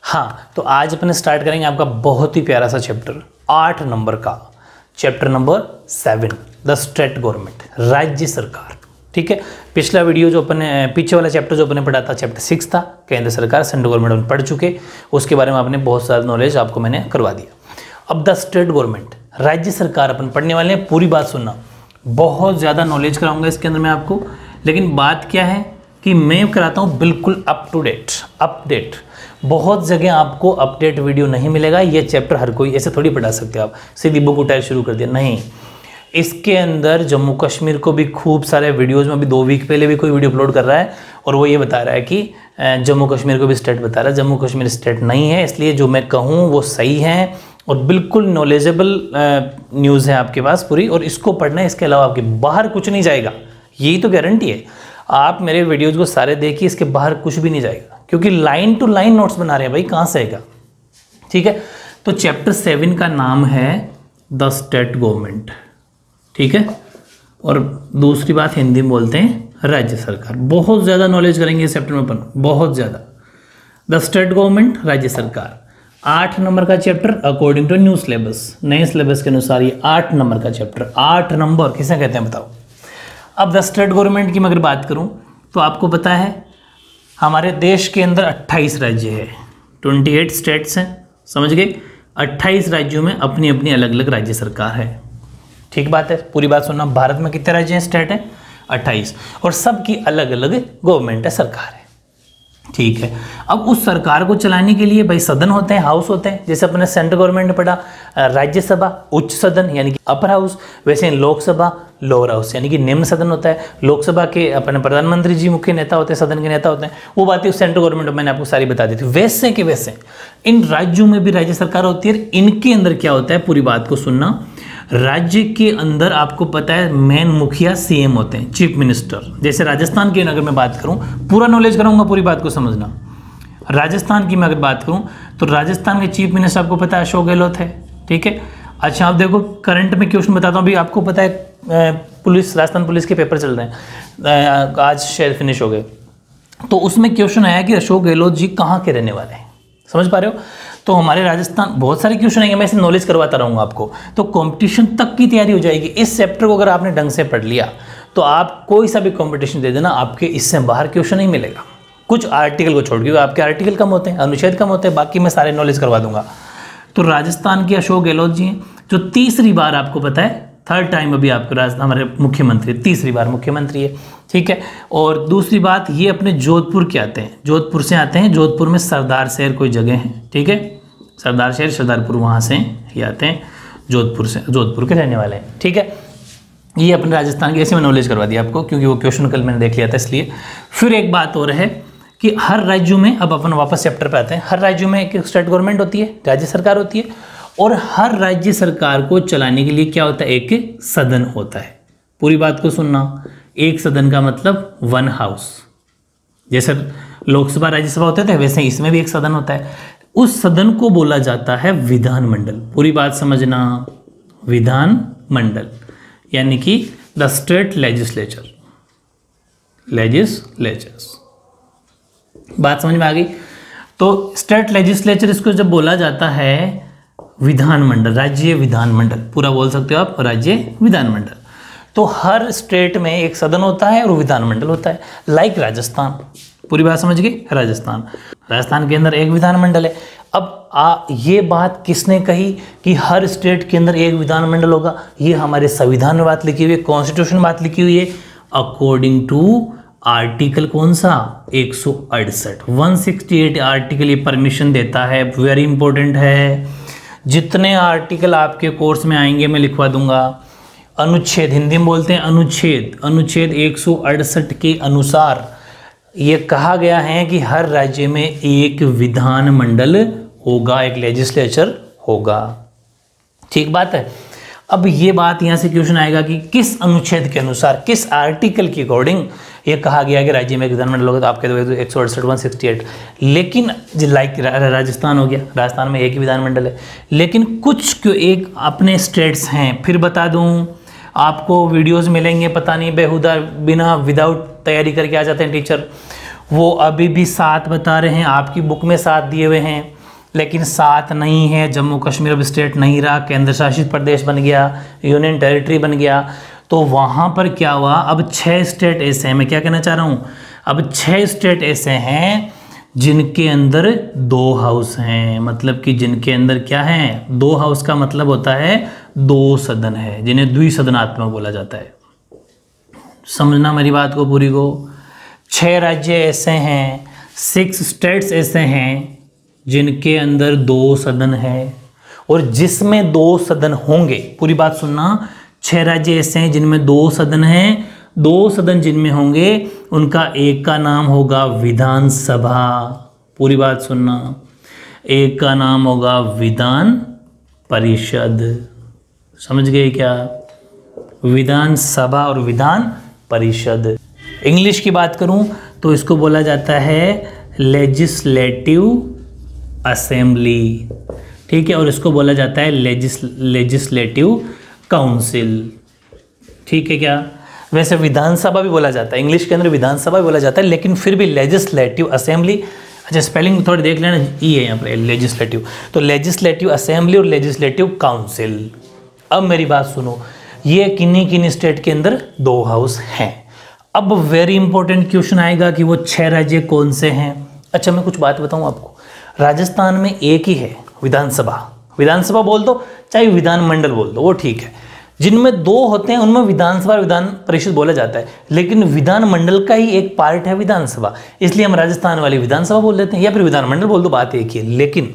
हाँ, तो आज अपन स्टार्ट करेंगे आपका बहुत ही प्यारा सा चैप्टर 8 नंबर का, chapter number 7, the state government, राज्य सरकार। ठीक है, पिछला वीडियो जो अपन ने पीछे वाला चैप्टर जो अपन ने पढ़ा था चैप्टर 6 था, केंद्र सरकार, सेंट्रल गवर्नमेंट अपन पढ़ चुके, उसके बारे में आपने बहुत सारा नॉलेज आपको मैंने करवा दिया। अब द स्टेट गवर्नमेंट, राज्य सरकार अपन पढ़ने वाले हैं, पूरी बात सुनना, बहुत ज़्यादा नॉलेज कराऊंगा इसके अंदर मैं आपको। लेकिन बात क्या है कि मैं कराता हूँ बिल्कुल अप टू डेट, अपडेट। बहुत जगह आपको अपडेट वीडियो नहीं मिलेगा। ये चैप्टर हर कोई ऐसे थोड़ी पढ़ा सकते हो आप, सीधी बुक उठाए शुरू कर दिया, नहीं। इसके अंदर जम्मू कश्मीर को भी खूब सारे वीडियोज़ में, अभी 2 वीक पहले भी कोई वीडियो अपलोड कर रहा है और वो ये बता रहा है कि जम्मू कश्मीर को भी स्टेट बता रहा है। जम्मू कश्मीर स्टेट नहीं है, इसलिए जो मैं कहूँ वो सही है और बिल्कुल नॉलेजेबल न्यूज़ है आपके पास पूरी, और इसको पढ़ना है। इसके अलावा आपके बाहर कुछ नहीं जाएगा, यही तो गारंटी है। आप मेरे वीडियोज़ को सारे देखिए, इसके बाहर कुछ भी नहीं जाएगा, क्योंकि लाइन टू लाइन नोट्स बना रहे हैं भाई, कहाँ से आएगा। ठीक है, तो चैप्टर 7 का नाम है द स्टेट गवर्नमेंट। ठीक है, और दूसरी बात हिंदी में बोलते हैं राज्य सरकार। बहुत ज़्यादा नॉलेज करेंगे इस चैप्टर में अपन, बहुत ज़्यादा। द स्टेट गवर्नमेंट, राज्य सरकार, 8 नंबर का chapter according to new syllabus, नए सिलेबस के अनुसार ये 8 नंबर का चैप्टर। 8 नंबर किसे कहते हैं बताओ। अब द स्टेट गवर्नमेंट की मैं अगर बात करूं तो आपको पता है हमारे देश के अंदर 28 राज्य है, 28 स्टेट्स हैं, समझ गए। 28 राज्यों में अपनी अपनी अलग अलग राज्य सरकार है। ठीक बात है, पूरी बात सुनना। भारत में कितने राज्य हैं, स्टेट है 28, और सबकी अलग अलग गवर्नमेंट है, सरकार है। ठीक है, अब उस सरकार को चलाने के लिए भाई सदन होते हैं, हाउस होते हैं। जैसे अपने सेंट्रल गवर्नमेंट ने पढ़ा राज्यसभा उच्च सदन यानी कि अपर हाउस, वैसे लोकसभा लोअर हाउस यानी कि निम्न सदन होता है। लोकसभा के अपने प्रधानमंत्री जी मुख्य नेता होते हैं, सदन के नेता होते हैं, वो बातें सेंट्रल गवर्नमेंट मैंने आपको सारी बता दी थी। वैसे के वैसे इन राज्यों में भी राज्य सरकार होती है। इनके अंदर क्या होता है, पूरी बात को सुनना। राज्य के अंदर आपको पता है मेन मुखिया सीएम होते हैं, चीफ मिनिस्टर। जैसे राजस्थान की अगर मैं बात करूं, पूरा नॉलेज कराऊंगा, पूरी बात को समझना। राजस्थान की मैं अगर बात करूं तो राजस्थान के चीफ मिनिस्टर आपको पता है अशोक गहलोत है। ठीक है, अच्छा आप देखो करंट में क्वेश्चन बताता हूं। अभी आपको पता है पुलिस, राजस्थान पुलिस के पेपर चल रहे हैं, आज शायद फिनिश हो गए, तो उसमें क्वेश्चन आया कि अशोक गहलोत जी कहाँ के रहने वाले हैं, समझ पा रहे हो। तो हमारे राजस्थान बहुत सारे क्वेश्चन आएंगे, मैं इसे नॉलेज करवाता रहूँगा आपको, तो कंपटीशन तक की तैयारी हो जाएगी। इस चैप्टर को अगर आपने ढंग से पढ़ लिया तो आप कोई सा भी कंपटीशन दे देना, आपके इससे बाहर क्वेश्चन नहीं मिलेगा। कुछ आर्टिकल को छोड़ के, आपके आर्टिकल कम होते हैं, अनुच्छेद कम होते हैं, बाकी मैं सारे नॉलेज करवा दूंगा। तो राजस्थान के अशोक गहलोत जी हैं, जो तीसरी बार आपको पता है, 3rd टाइम अभी आपको हमारे मुख्यमंत्री, तीसरी बार मुख्यमंत्री है। ठीक है, और दूसरी बात ये अपने जोधपुर के आते हैं, जोधपुर से आते हैं। जोधपुर में सरदार शहर कोई जगह है, ठीक है, सरदार शहर सरदारपुर, वहाँ से ये आते हैं, जोधपुर से, जोधपुर के रहने वाले हैं। ठीक है, ये अपने राजस्थान की, ऐसे में नॉलेज करवा दिया आपको क्योंकि वो क्वेश्चन कल मैंने देख लिया था इसलिए। फिर एक बात और है कि हर राज्यों में, अब अपन वापस चैप्टर पे आते हैं, हर राज्यों में एक स्टेट गवर्नमेंट होती है, राज्य सरकार होती है, और हर राज्य सरकार को चलाने के लिए क्या होता है, एक सदन होता है। पूरी बात को सुनना, एक सदन का मतलब 1 हाउस। जैसे लोकसभा राज्यसभा होते थे, वैसे इसमें भी एक सदन होता है। उस सदन को बोला जाता है विधानमंडल। पूरी बात समझना, विधानमंडल यानी कि द स्टेट लेजिस्लेचर, लेजिस्लेचर्स। बात समझ में आ गई। तो स्टेट लेजिस्लेचर, इसको जब बोला जाता है विधानमंडल, राज्य विधानमंडल, पूरा बोल सकते हो आप, राज्य विधानमंडल। तो हर स्टेट में एक सदन होता है और विधानमंडल होता है, लाइक राजस्थान। पूरी बात समझ गई। राजस्थान के अंदर एक विधानमंडल है। अब ये बात किसने कही कि हर स्टेट के अंदर एक विधानमंडल होगा, ये हमारे संविधान में बात लिखी हुई है, कॉन्स्टिट्यूशन में बात लिखी हुई है, अकॉर्डिंग टू आर्टिकल कौन सा, 168, 168 आर्टिकल ये परमिशन देता है। वेरी इंपॉर्टेंट है, जितने आर्टिकल आपके कोर्स में आएंगे मैं लिखवा दूंगा। अनुच्छेद, हिंदी में बोलते हैं अनुच्छेद, अनुच्छेद 168 के अनुसार ये कहा गया है कि हर राज्य में एक विधानमंडल होगा, एक लेजिस्लेचर होगा। ठीक बात है। अब ये बात यहाँ से क्वेश्चन आएगा कि किस अनुच्छेद के अनुसार, किस आर्टिकल के अकॉर्डिंग ये कहा गया कि राज्य में एक विधानमंडल होगा, तो आपके 168, 168। लेकिन लाइक राजस्थान हो गया, राजस्थान में एक ही विधानमंडल है। लेकिन कुछ एक अपने स्टेट्स हैं, फिर बता दूं आपको, वीडियोस मिलेंगे पता नहीं बेहुदा, बिना विदाउट तैयारी करके आ जाते हैं टीचर, वो अभी भी 7 बता रहे हैं, आपकी बुक में 7 दिए हुए हैं। लेकिन 7 नहीं है, जम्मू कश्मीर अब स्टेट नहीं रहा, केंद्र शासित प्रदेश बन गया, यूनियन टेरिटरी बन गया। तो वहाँ पर क्या हुआ, अब 6 स्टेट ऐसे हैं, मैं क्या कहना चाह रहा हूँ, अब 6 स्टेट ऐसे हैं जिनके अंदर 2 हाउस हैं, मतलब कि जिनके अंदर क्या है, 2 हाउस का मतलब होता है 2 सदन है, जिन्हें द्विसदनात्मक बोला जाता है। समझना मेरी बात को पूरी को। 6 राज्य ऐसे हैं, 6 स्टेट्स ऐसे हैं जिनके अंदर 2 सदन है, और जिसमें 2 सदन होंगे, पूरी बात सुनना, 6 राज्य ऐसे हैं जिनमें 2 सदन हैं, 2 सदन जिनमें होंगे उनका एक का नाम होगा विधानसभा। पूरी बात सुनना, एक का नाम होगा विधान परिषद। समझ गए क्या, विधानसभा और विधान परिषद। इंग्लिश की बात करूं तो इसको बोला जाता है लेजिस्लेटिव असेंबली, ठीक है, और इसको बोला जाता है लेजिस्लेटिव काउंसिल, ठीक है क्या। वैसे विधानसभा भी बोला जाता है, इंग्लिश के अंदर विधानसभा भी बोला जाता है, लेकिन फिर भी लेजिस्लेटिव असेंबली, अच्छा स्पेलिंग थोड़ी देख लेना, ई है यहाँ पर लेजिस्लेटिव, तो लेजिस्लेटिव असेंबली और लेजिस्लेटिव काउंसिल। अब मेरी बात सुनो, ये किन्हीं किन्हीं स्टेट के अंदर 2 हाउस हैं। अब वेरी इंपॉर्टेंट क्वेश्चन आएगा कि वो 6 राज्य कौन से हैं। अच्छा मैं कुछ बात बताऊँ आपको, राजस्थान में एक ही है विधानसभा, विधानसभा बोल दो चाहे विधानमंडल बोल दो, वो ठीक है। जिनमें 2 होते हैं उनमें विधानसभा विधान परिषद बोला जाता है, लेकिन विधानमंडल का ही एक पार्ट है विधानसभा, इसलिए हम राजस्थान वाली विधानसभा बोल देते हैं, या फिर विधानमंडल बोल दो, बात एक ही है। लेकिन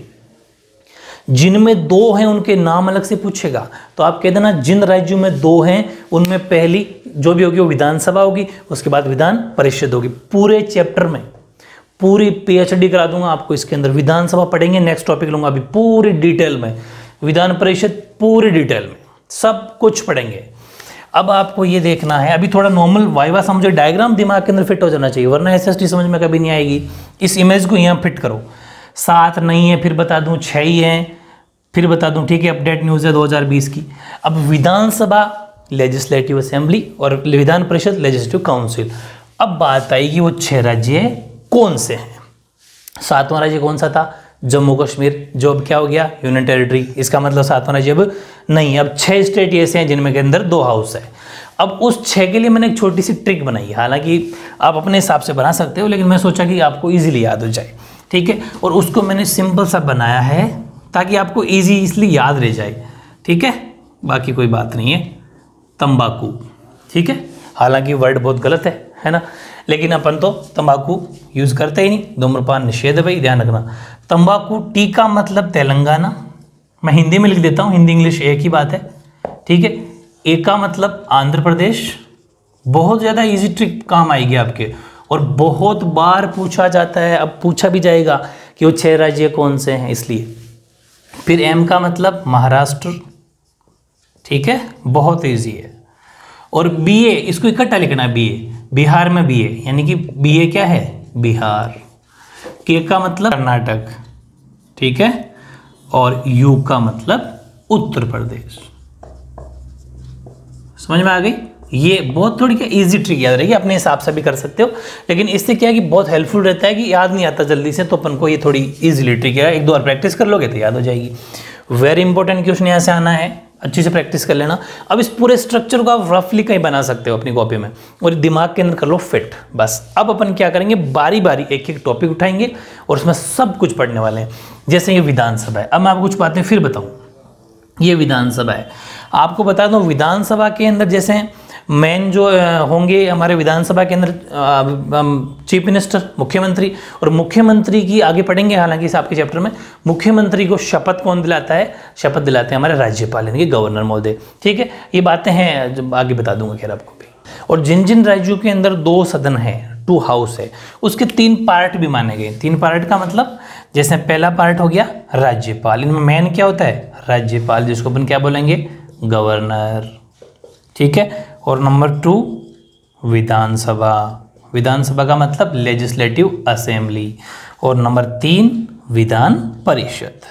जिनमें 2 हैं उनके नाम अलग से पूछेगा, तो आप कह देना जिन राज्यों में 2 हैं उनमें पहली जो भी होगी वो विधानसभा होगी, उसके बाद विधान परिषद होगी। पूरे चैप्टर में पूरी PhD करा दूंगा आपको इसके अंदर, विधानसभा पढ़ेंगे, नेक्स्ट टॉपिक लूंगा अभी पूरी डिटेल में, विधान परिषद पूरी डिटेल में सब कुछ पढ़ेंगे। अब आपको ये देखना है, अभी थोड़ा नॉर्मल वाइवा समझो, डायग्राम दिमाग के अंदर फिट हो जाना चाहिए, वरना SST समझ में कभी नहीं आएगी। इस इमेज को यहाँ फिट करो, 7 नहीं है, फिर बता दूँ 6 ही है, फिर बता दूँ, ठीक है, अपडेट न्यूज़ है 2020 की। अब विधानसभा लेजिस्लेटिव असेंबली और विधान परिषद लेजिस्लेटिव काउंसिल। अब बात आएगी वो 6 राज्य कौन से हैं। 7वां राज्य कौन सा था, जम्मू कश्मीर, जो अब क्या हो गया यूनियन टेरिटरी, इसका मतलब 7वां राज्य अब नहीं। अब 6 स्टेट ऐसे हैं जिनमें के अंदर 2 हाउस है। अब उस 6 के लिए मैंने एक छोटी सी ट्रिक बनाई है, हालांकि आप अपने हिसाब से बना सकते हो, लेकिन मैं सोचा कि आपको ईजिली याद हो जाए, ठीक है, और उसको मैंने सिंपल सा बनाया है ताकि आपको ईजी इसलिए याद रह जाए, ठीक है, बाकी कोई बात नहीं है। तंबाकू, ठीक है, हालांकि वर्ड बहुत गलत है ना, लेकिन अपन तो तंबाकू यूज़ करते ही नहीं, धूम्रपान निषेध है भाई, ध्यान रखना। तंबाकू, टी का मतलब तेलंगाना, मैं हिंदी में लिख देता हूँ, हिंदी इंग्लिश एक ही बात है, ठीक है। ए का मतलब आंध्र प्रदेश, बहुत ज़्यादा इजी ट्रिक काम आएगी आपके, और बहुत बार पूछा जाता है, अब पूछा भी जाएगा कि वो 6 राज्य कौन से हैं, इसलिए। फिर एम का मतलब महाराष्ट्र, ठीक है, बहुत इजी है। और बीए, इसको इकट्ठा लिखना है, बीए, बिहार में बीए, यानी कि बीए क्या है, बिहार। के का मतलब कर्नाटक, ठीक है, और यू का मतलब उत्तर प्रदेश। समझ में आ गई। ये बहुत थोड़ी क्या इजी ट्रिक याद रहेगी, अपने हिसाब से भी कर सकते हो, लेकिन इससे क्या है कि बहुत हेल्पफुल रहता है कि याद नहीं आता जल्दी से, तो अपन को ये थोड़ी इजीली ट्रिक है, 1-2 बार प्रैक्टिस कर लोगे तो याद हो जाएगी। वेरी इंपॉर्टेंट क्वेश्चन यहाँ से आना है, अच्छी से प्रैक्टिस कर लेना। अब इस पूरे स्ट्रक्चर को आप रफली कहीं बना सकते हो अपनी कॉपी में, और दिमाग के अंदर कर लो फिट, बस। अब अपन क्या करेंगे, बारी बारी एक एक टॉपिक उठाएंगे और उसमें सब कुछ पढ़ने वाले हैं। जैसे ये विधानसभा है, अब मैं आपको कुछ बातें फिर बताऊँ। ये विधानसभा है, आपको बता दूँ विधानसभा के अंदर जैसे मेन जो होंगे हमारे विधानसभा के अंदर चीफ मिनिस्टर, मुख्यमंत्री, और मुख्यमंत्री की आगे पढ़ेंगे, हालांकि इस आपके चैप्टर में मुख्यमंत्री को शपथ कौन दिलाता है, शपथ दिलाते हैं हमारे राज्यपाल यानी कि गवर्नर महोदय, ठीक है। ये बातें हैं जो आगे बता दूंगा खैर आपको भी। और जिन जिन राज्यों के अंदर 2 सदन है, 2 हाउस है, उसके 3 पार्ट भी माने गए। 3 पार्ट का मतलब, जैसे पहला पार्ट हो गया राज्यपाल, इनमें मेन क्या होता है, राज्यपाल, जिसको अपन क्या बोलेंगे, गवर्नर, ठीक है। और नंबर 2 विधानसभा, विधानसभा का मतलब लेजिस्लेटिव असेंबली। और नंबर 3 विधान परिषद,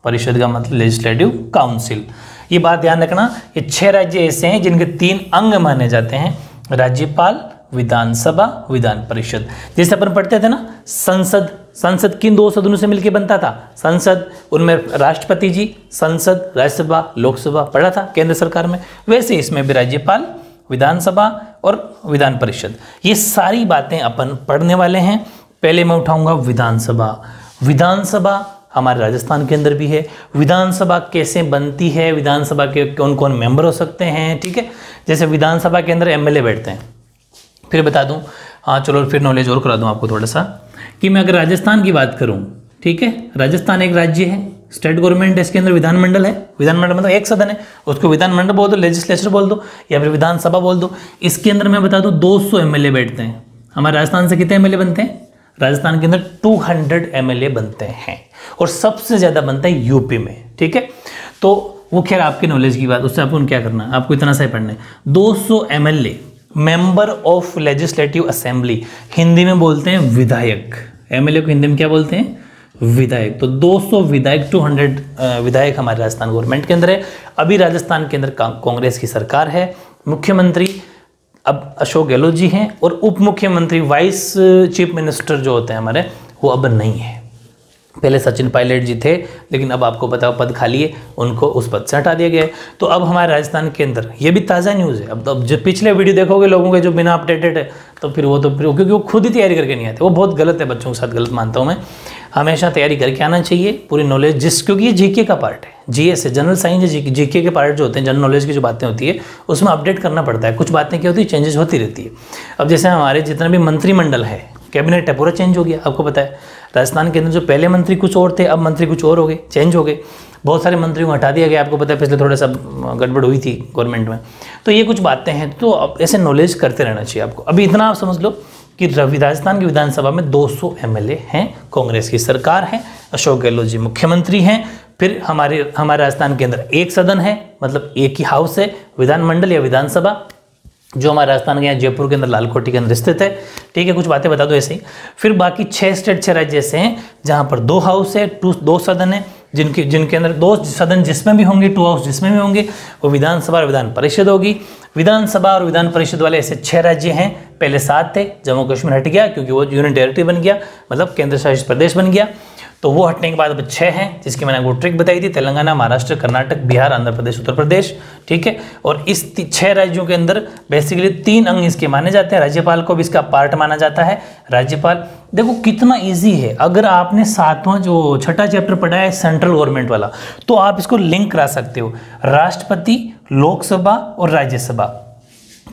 परिषद का मतलब लेजिस्लेटिव काउंसिल। ये बात ध्यान रखना, ये 6 राज्य ऐसे हैं जिनके 3 अंग माने जाते हैं, राज्यपाल, विधानसभा, विधान परिषद। जैसे अपन पढ़ते थे ना संसद किन दो सदनों से मिलकर बनता था? संसद, उनमें राष्ट्रपति जी, संसद, राज्यसभा, लोकसभा पढ़ा था केंद्र सरकार में। वैसे इसमें भी राज्यपाल, विधानसभा और विधान परिषद, ये सारी बातें अपन पढ़ने वाले हैं। पहले मैं उठाऊंगा विधानसभा। विधानसभा हमारे राजस्थान के अंदर भी है। विधानसभा कैसे बनती है, विधानसभा के कौन कौन मेंबर हो सकते हैं, ठीक है। जैसे विधानसभा के अंदर एमएलए बैठते हैं। फिर बता दूं, हाँ चलो फिर नॉलेज और करा दूं आपको थोड़ा सा, कि मैं अगर राजस्थान की बात करूं, ठीक है, राजस्थान एक राज्य है, स्टेट गवर्नमेंट है, इसके अंदर विधानमंडल है। विधानमंडल मतलब एक सदन है, उसको विधानमंडल बोल दो, लेजिस्लेचर बोल दो, या फिर विधानसभा बोल दो। इसके अंदर मैं बता दूं 200 एमएलए बैठते हैं। हमारे राजस्थान से कितने एमएलए बनते हैं? राजस्थान के अंदर 200 एमएलए बनते हैं, और सबसे ज्यादा बनता है यूपी में, ठीक है। तो वो खैर आपकी नॉलेज की बात, उससे आपको क्या करना है, आपको इतना सा ही पढ़ना है। 200 MLA, member of legislative assembly, Hindi में बोलते हैं विधायक। एमएलए को हिंदी में क्या बोलते हैं? विधायक। तो 200 विधायक, 200 विधायक हमारे राजस्थान गवर्नमेंट के अंदर है। अभी राजस्थान के अंदर कांग्रेस की सरकार है। मुख्यमंत्री अब अशोक गहलोत जी हैं, और उप मुख्यमंत्री वाइस चीफ मिनिस्टर जो होते हैं हमारे, वो अब नहीं है। पहले सचिन पायलट जी थे, लेकिन अब आपको पता पद खाली है, उनको उस पद से हटा दिया गया है। तो अब हमारे राजस्थान के अंदर, ये भी ताज़ा न्यूज़ है। अब जब पिछले वीडियो देखोगे लोगों के जो बिना अपडेटेड है, तो फिर क्योंकि वो खुद ही तैयारी करके नहीं आते, वो बहुत गलत है, बच्चों के साथ गलत मानता हूँ मैं। हमेशा तैयारी करके आना चाहिए, पूरी नॉलेज क्योंकि ये जीके का पार्ट है, जीएस है, जनरल साइंस है, जीके के पार्ट जो होते हैं, जनरल नॉलेज की जो बातें होती है, उसमें अपडेट करना पड़ता है। कुछ बातें क्या होती है, चेंजेस होती रहती है। अब जैसे हमारे जितना भी मंत्रिमंडल है, कैबिनेट है, पूरा चेंज हो गया। आपको पता है राजस्थान के अंदर जो पहले मंत्री कुछ और थे, अब मंत्री कुछ और हो गए, चेंज हो गए। बहुत सारे मंत्रियों को हटा दिया गया। आपको पता है पिछले थोड़ा सा गड़बड़ हुई थी गवर्नमेंट में। तो ये कुछ बातें हैं, तो अब ऐसे नॉलेज करते रहना चाहिए आपको। अभी इतना आप समझ लो कि राजस्थान की विधानसभा में 200 एमएलए हैं, कांग्रेस की सरकार है, अशोक गहलोत जी मुख्यमंत्री हैं। फिर हमारे राजस्थान के अंदर एक सदन है, मतलब एक ही हाउस है, विधानमंडल या विधानसभा, जो हमारे राजस्थान के यहाँ जयपुर के अंदर लालकोटी के अंदर स्थित है, ठीक है। कुछ बातें बता दो ऐसे ही। फिर बाकी 6 स्टेट 6 राज्य ऐसे हैं जहाँ पर 2 हाउस है, 2 सदन है, जिनके अंदर 2 सदन जिसमें भी होंगे, 2 हाउस जिसमें भी होंगे, वो विधानसभा और विधान परिषद होगी। विधानसभा और विधान परिषद वाले ऐसे 6 राज्य हैं। पहले 7 थे, जम्मू कश्मीर हट गया क्योंकि वो यूनियन टेरिटरी बन गया, मतलब केंद्र शासित प्रदेश बन गया। तो वो हटने के बाद अब 6 हैं, जिसकी मैंने आपको ट्रिक बताई थी, तेलंगाना, महाराष्ट्र, कर्नाटक, बिहार, आंध्र प्रदेश, उत्तर प्रदेश, ठीक है। और इस 6 राज्यों के अंदर बेसिकली 3 अंग इसके माने जाते हैं। राज्यपाल को भी इसका पार्ट माना जाता है। राज्यपाल देखो कितना इजी है। अगर आपने 7वां जो 6ठा चैप्टर पढ़ा है सेंट्रल गवर्नमेंट वाला, तो आप इसको लिंक करा सकते हो, राष्ट्रपति, लोकसभा और राज्यसभा।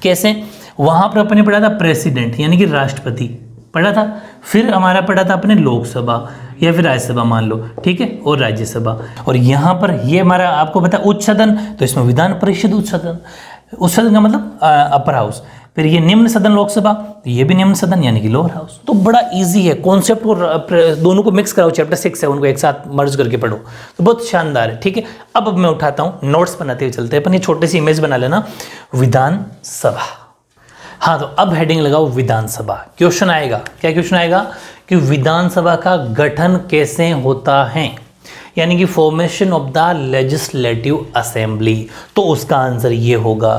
कैसे? वहां पर अपने पढ़ा था प्रेसिडेंट यानी कि राष्ट्रपति पढ़ा था, फिर हमारा पढ़ा था अपने लोकसभा या फिर राज्यसभा मान लो, ठीक है, और राज्यसभा। और यहाँ पर ये हमारा आपको पता है उच्च सदन, तो इसमें विधान परिषद उच्च सदन का मतलब अपर हाउस। फिर ये निम्न सदन लोकसभा, तो ये भी निम्न सदन यानी कि लोअर हाउस। तो बड़ा इजी है कॉन्सेप्ट को, दोनों को मिक्स कराओ, चैप्टर 6 7 को एक साथ मर्ज करके पढ़ो, तो बहुत शानदार है, ठीक है। अब मैं उठाता हूँ, नोट्स बनाते हुए चलते हैं अपन। ये छोटी सी इमेज बना लेना, विधानसभा। हाँ, तो अब हेडिंग लगाओ विधानसभा। क्वेश्चन आएगा, क्या क्वेश्चन आएगा कि विधानसभा का गठन कैसे होता है, यानी कि formation of the legislative assembly. तो उसका आंसर ये होगा।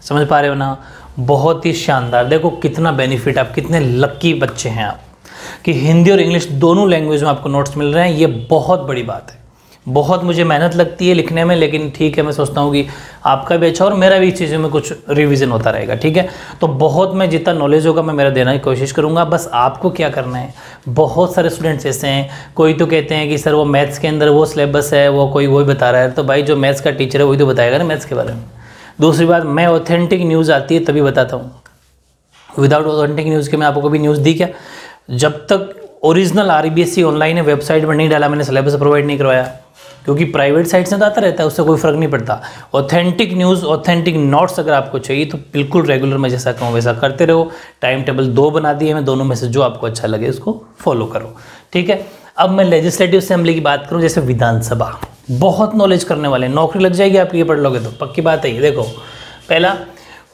समझ पा रहे हो ना? बहुत ही शानदार। देखो कितना बेनिफिट, आप कितने लक्की बच्चे हैं आप कि हिंदी और इंग्लिश दोनों लैंग्वेज में आपको नोट्स मिल रहे हैं। ये बहुत बड़ी बात है। बहुत मुझे मेहनत लगती है लिखने में, लेकिन ठीक है, मैं सोचता हूँ कि आपका भी अच्छा और मेरा भी इस चीज़ों में कुछ रिवीजन होता रहेगा, ठीक है। तो बहुत मैं जितना नॉलेज होगा मैं मेरा देना की कोशिश करूँगा। बस आपको क्या करना है, बहुत सारे स्टूडेंट्स ऐसे हैं, कोई तो कहते हैं कि सर वो मैथ्स के अंदर वो सिलेबस है, वो कोई वही बता रहा है। तो भाई जो मैथ्स का टीचर है वही तो बताएगा ना मैथ्स के बारे में। दूसरी बात, मैं ऑथेंटिक न्यूज़ आती है तभी बताता हूँ। विदाउट ऑथेंटिक न्यूज़ के मैं आपको कभी न्यूज़ दी क्या? जब तक ओरिजिनल RBSE ऑनलाइन है, वेबसाइट पर नहीं डाला, मैंने सिलेबस प्रोवाइड नहीं करवाया, क्योंकि प्राइवेट साइट से तो आता रहता है, उससे कोई फर्क नहीं पड़ता। ऑथेंटिक न्यूज़, ऑथेंटिक नोट्स अगर आपको चाहिए तो बिल्कुल रेगुलर मैं जैसा कहूँ वैसा करते रहो। टाइम टेबल 2 बना दिए मैं, दोनों में से जो आपको अच्छा लगे उसको फॉलो करो, ठीक है। अब मैं लेजिस्लेटिव असेंबली की बात करूँ, जैसे विधानसभा, बहुत नॉलेज करने वाले, नौकरी लग जाएगी आपकी ये पढ़ लोगे तो, पक्की बात है ये। देखो पहला,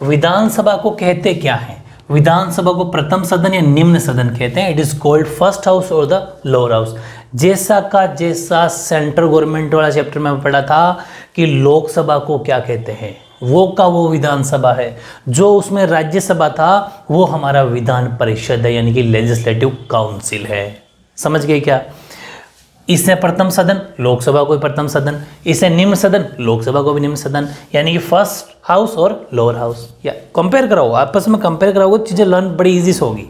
विधानसभा को कहते क्या है? विधानसभा को प्रथम सदन या निम्न सदन कहते हैं। It is called first house और द लोअर हाउस। जैसा का जैसा सेंट्रल गवर्नमेंट वाला चैप्टर में पढ़ा था कि लोकसभा को क्या कहते हैं, वो का वो विधानसभा है, जो उसमें राज्यसभा था वो हमारा विधान परिषद है, यानी कि लेजिस्लेटिव काउंसिल है। समझ गए क्या? इसमें प्रथम सदन, लोकसभा को प्रथम सदन, इसे निम्न सदन, लोकसभा को भी निम्न सदन, यानी कि फर्स्ट हाउस और लोअर हाउस। या कंपेयर कराओ, आपस में कंपेयर कराओगे, चीज़ें लर्न बड़ी इजी से होगी।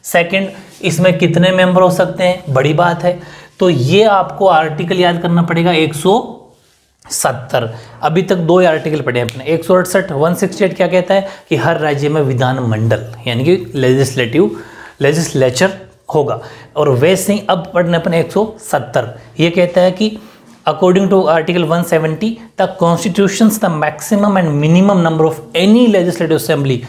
सेकंड, इसमें कितने मेंबर हो सकते हैं, बड़ी बात है। तो ये आपको आर्टिकल याद करना पड़ेगा 170। अभी तक 2 आर्टिकल पढ़े अपने। 168 168 क्या कहता है कि हर राज्य में विधानमंडल यानी कि लेजिस्लेचर होगा। और वैसे ही अब पढ़ने अपने 170 ये कहता है कि according to article 170 the constitutions the maximum and minimum number of any legislative assembly,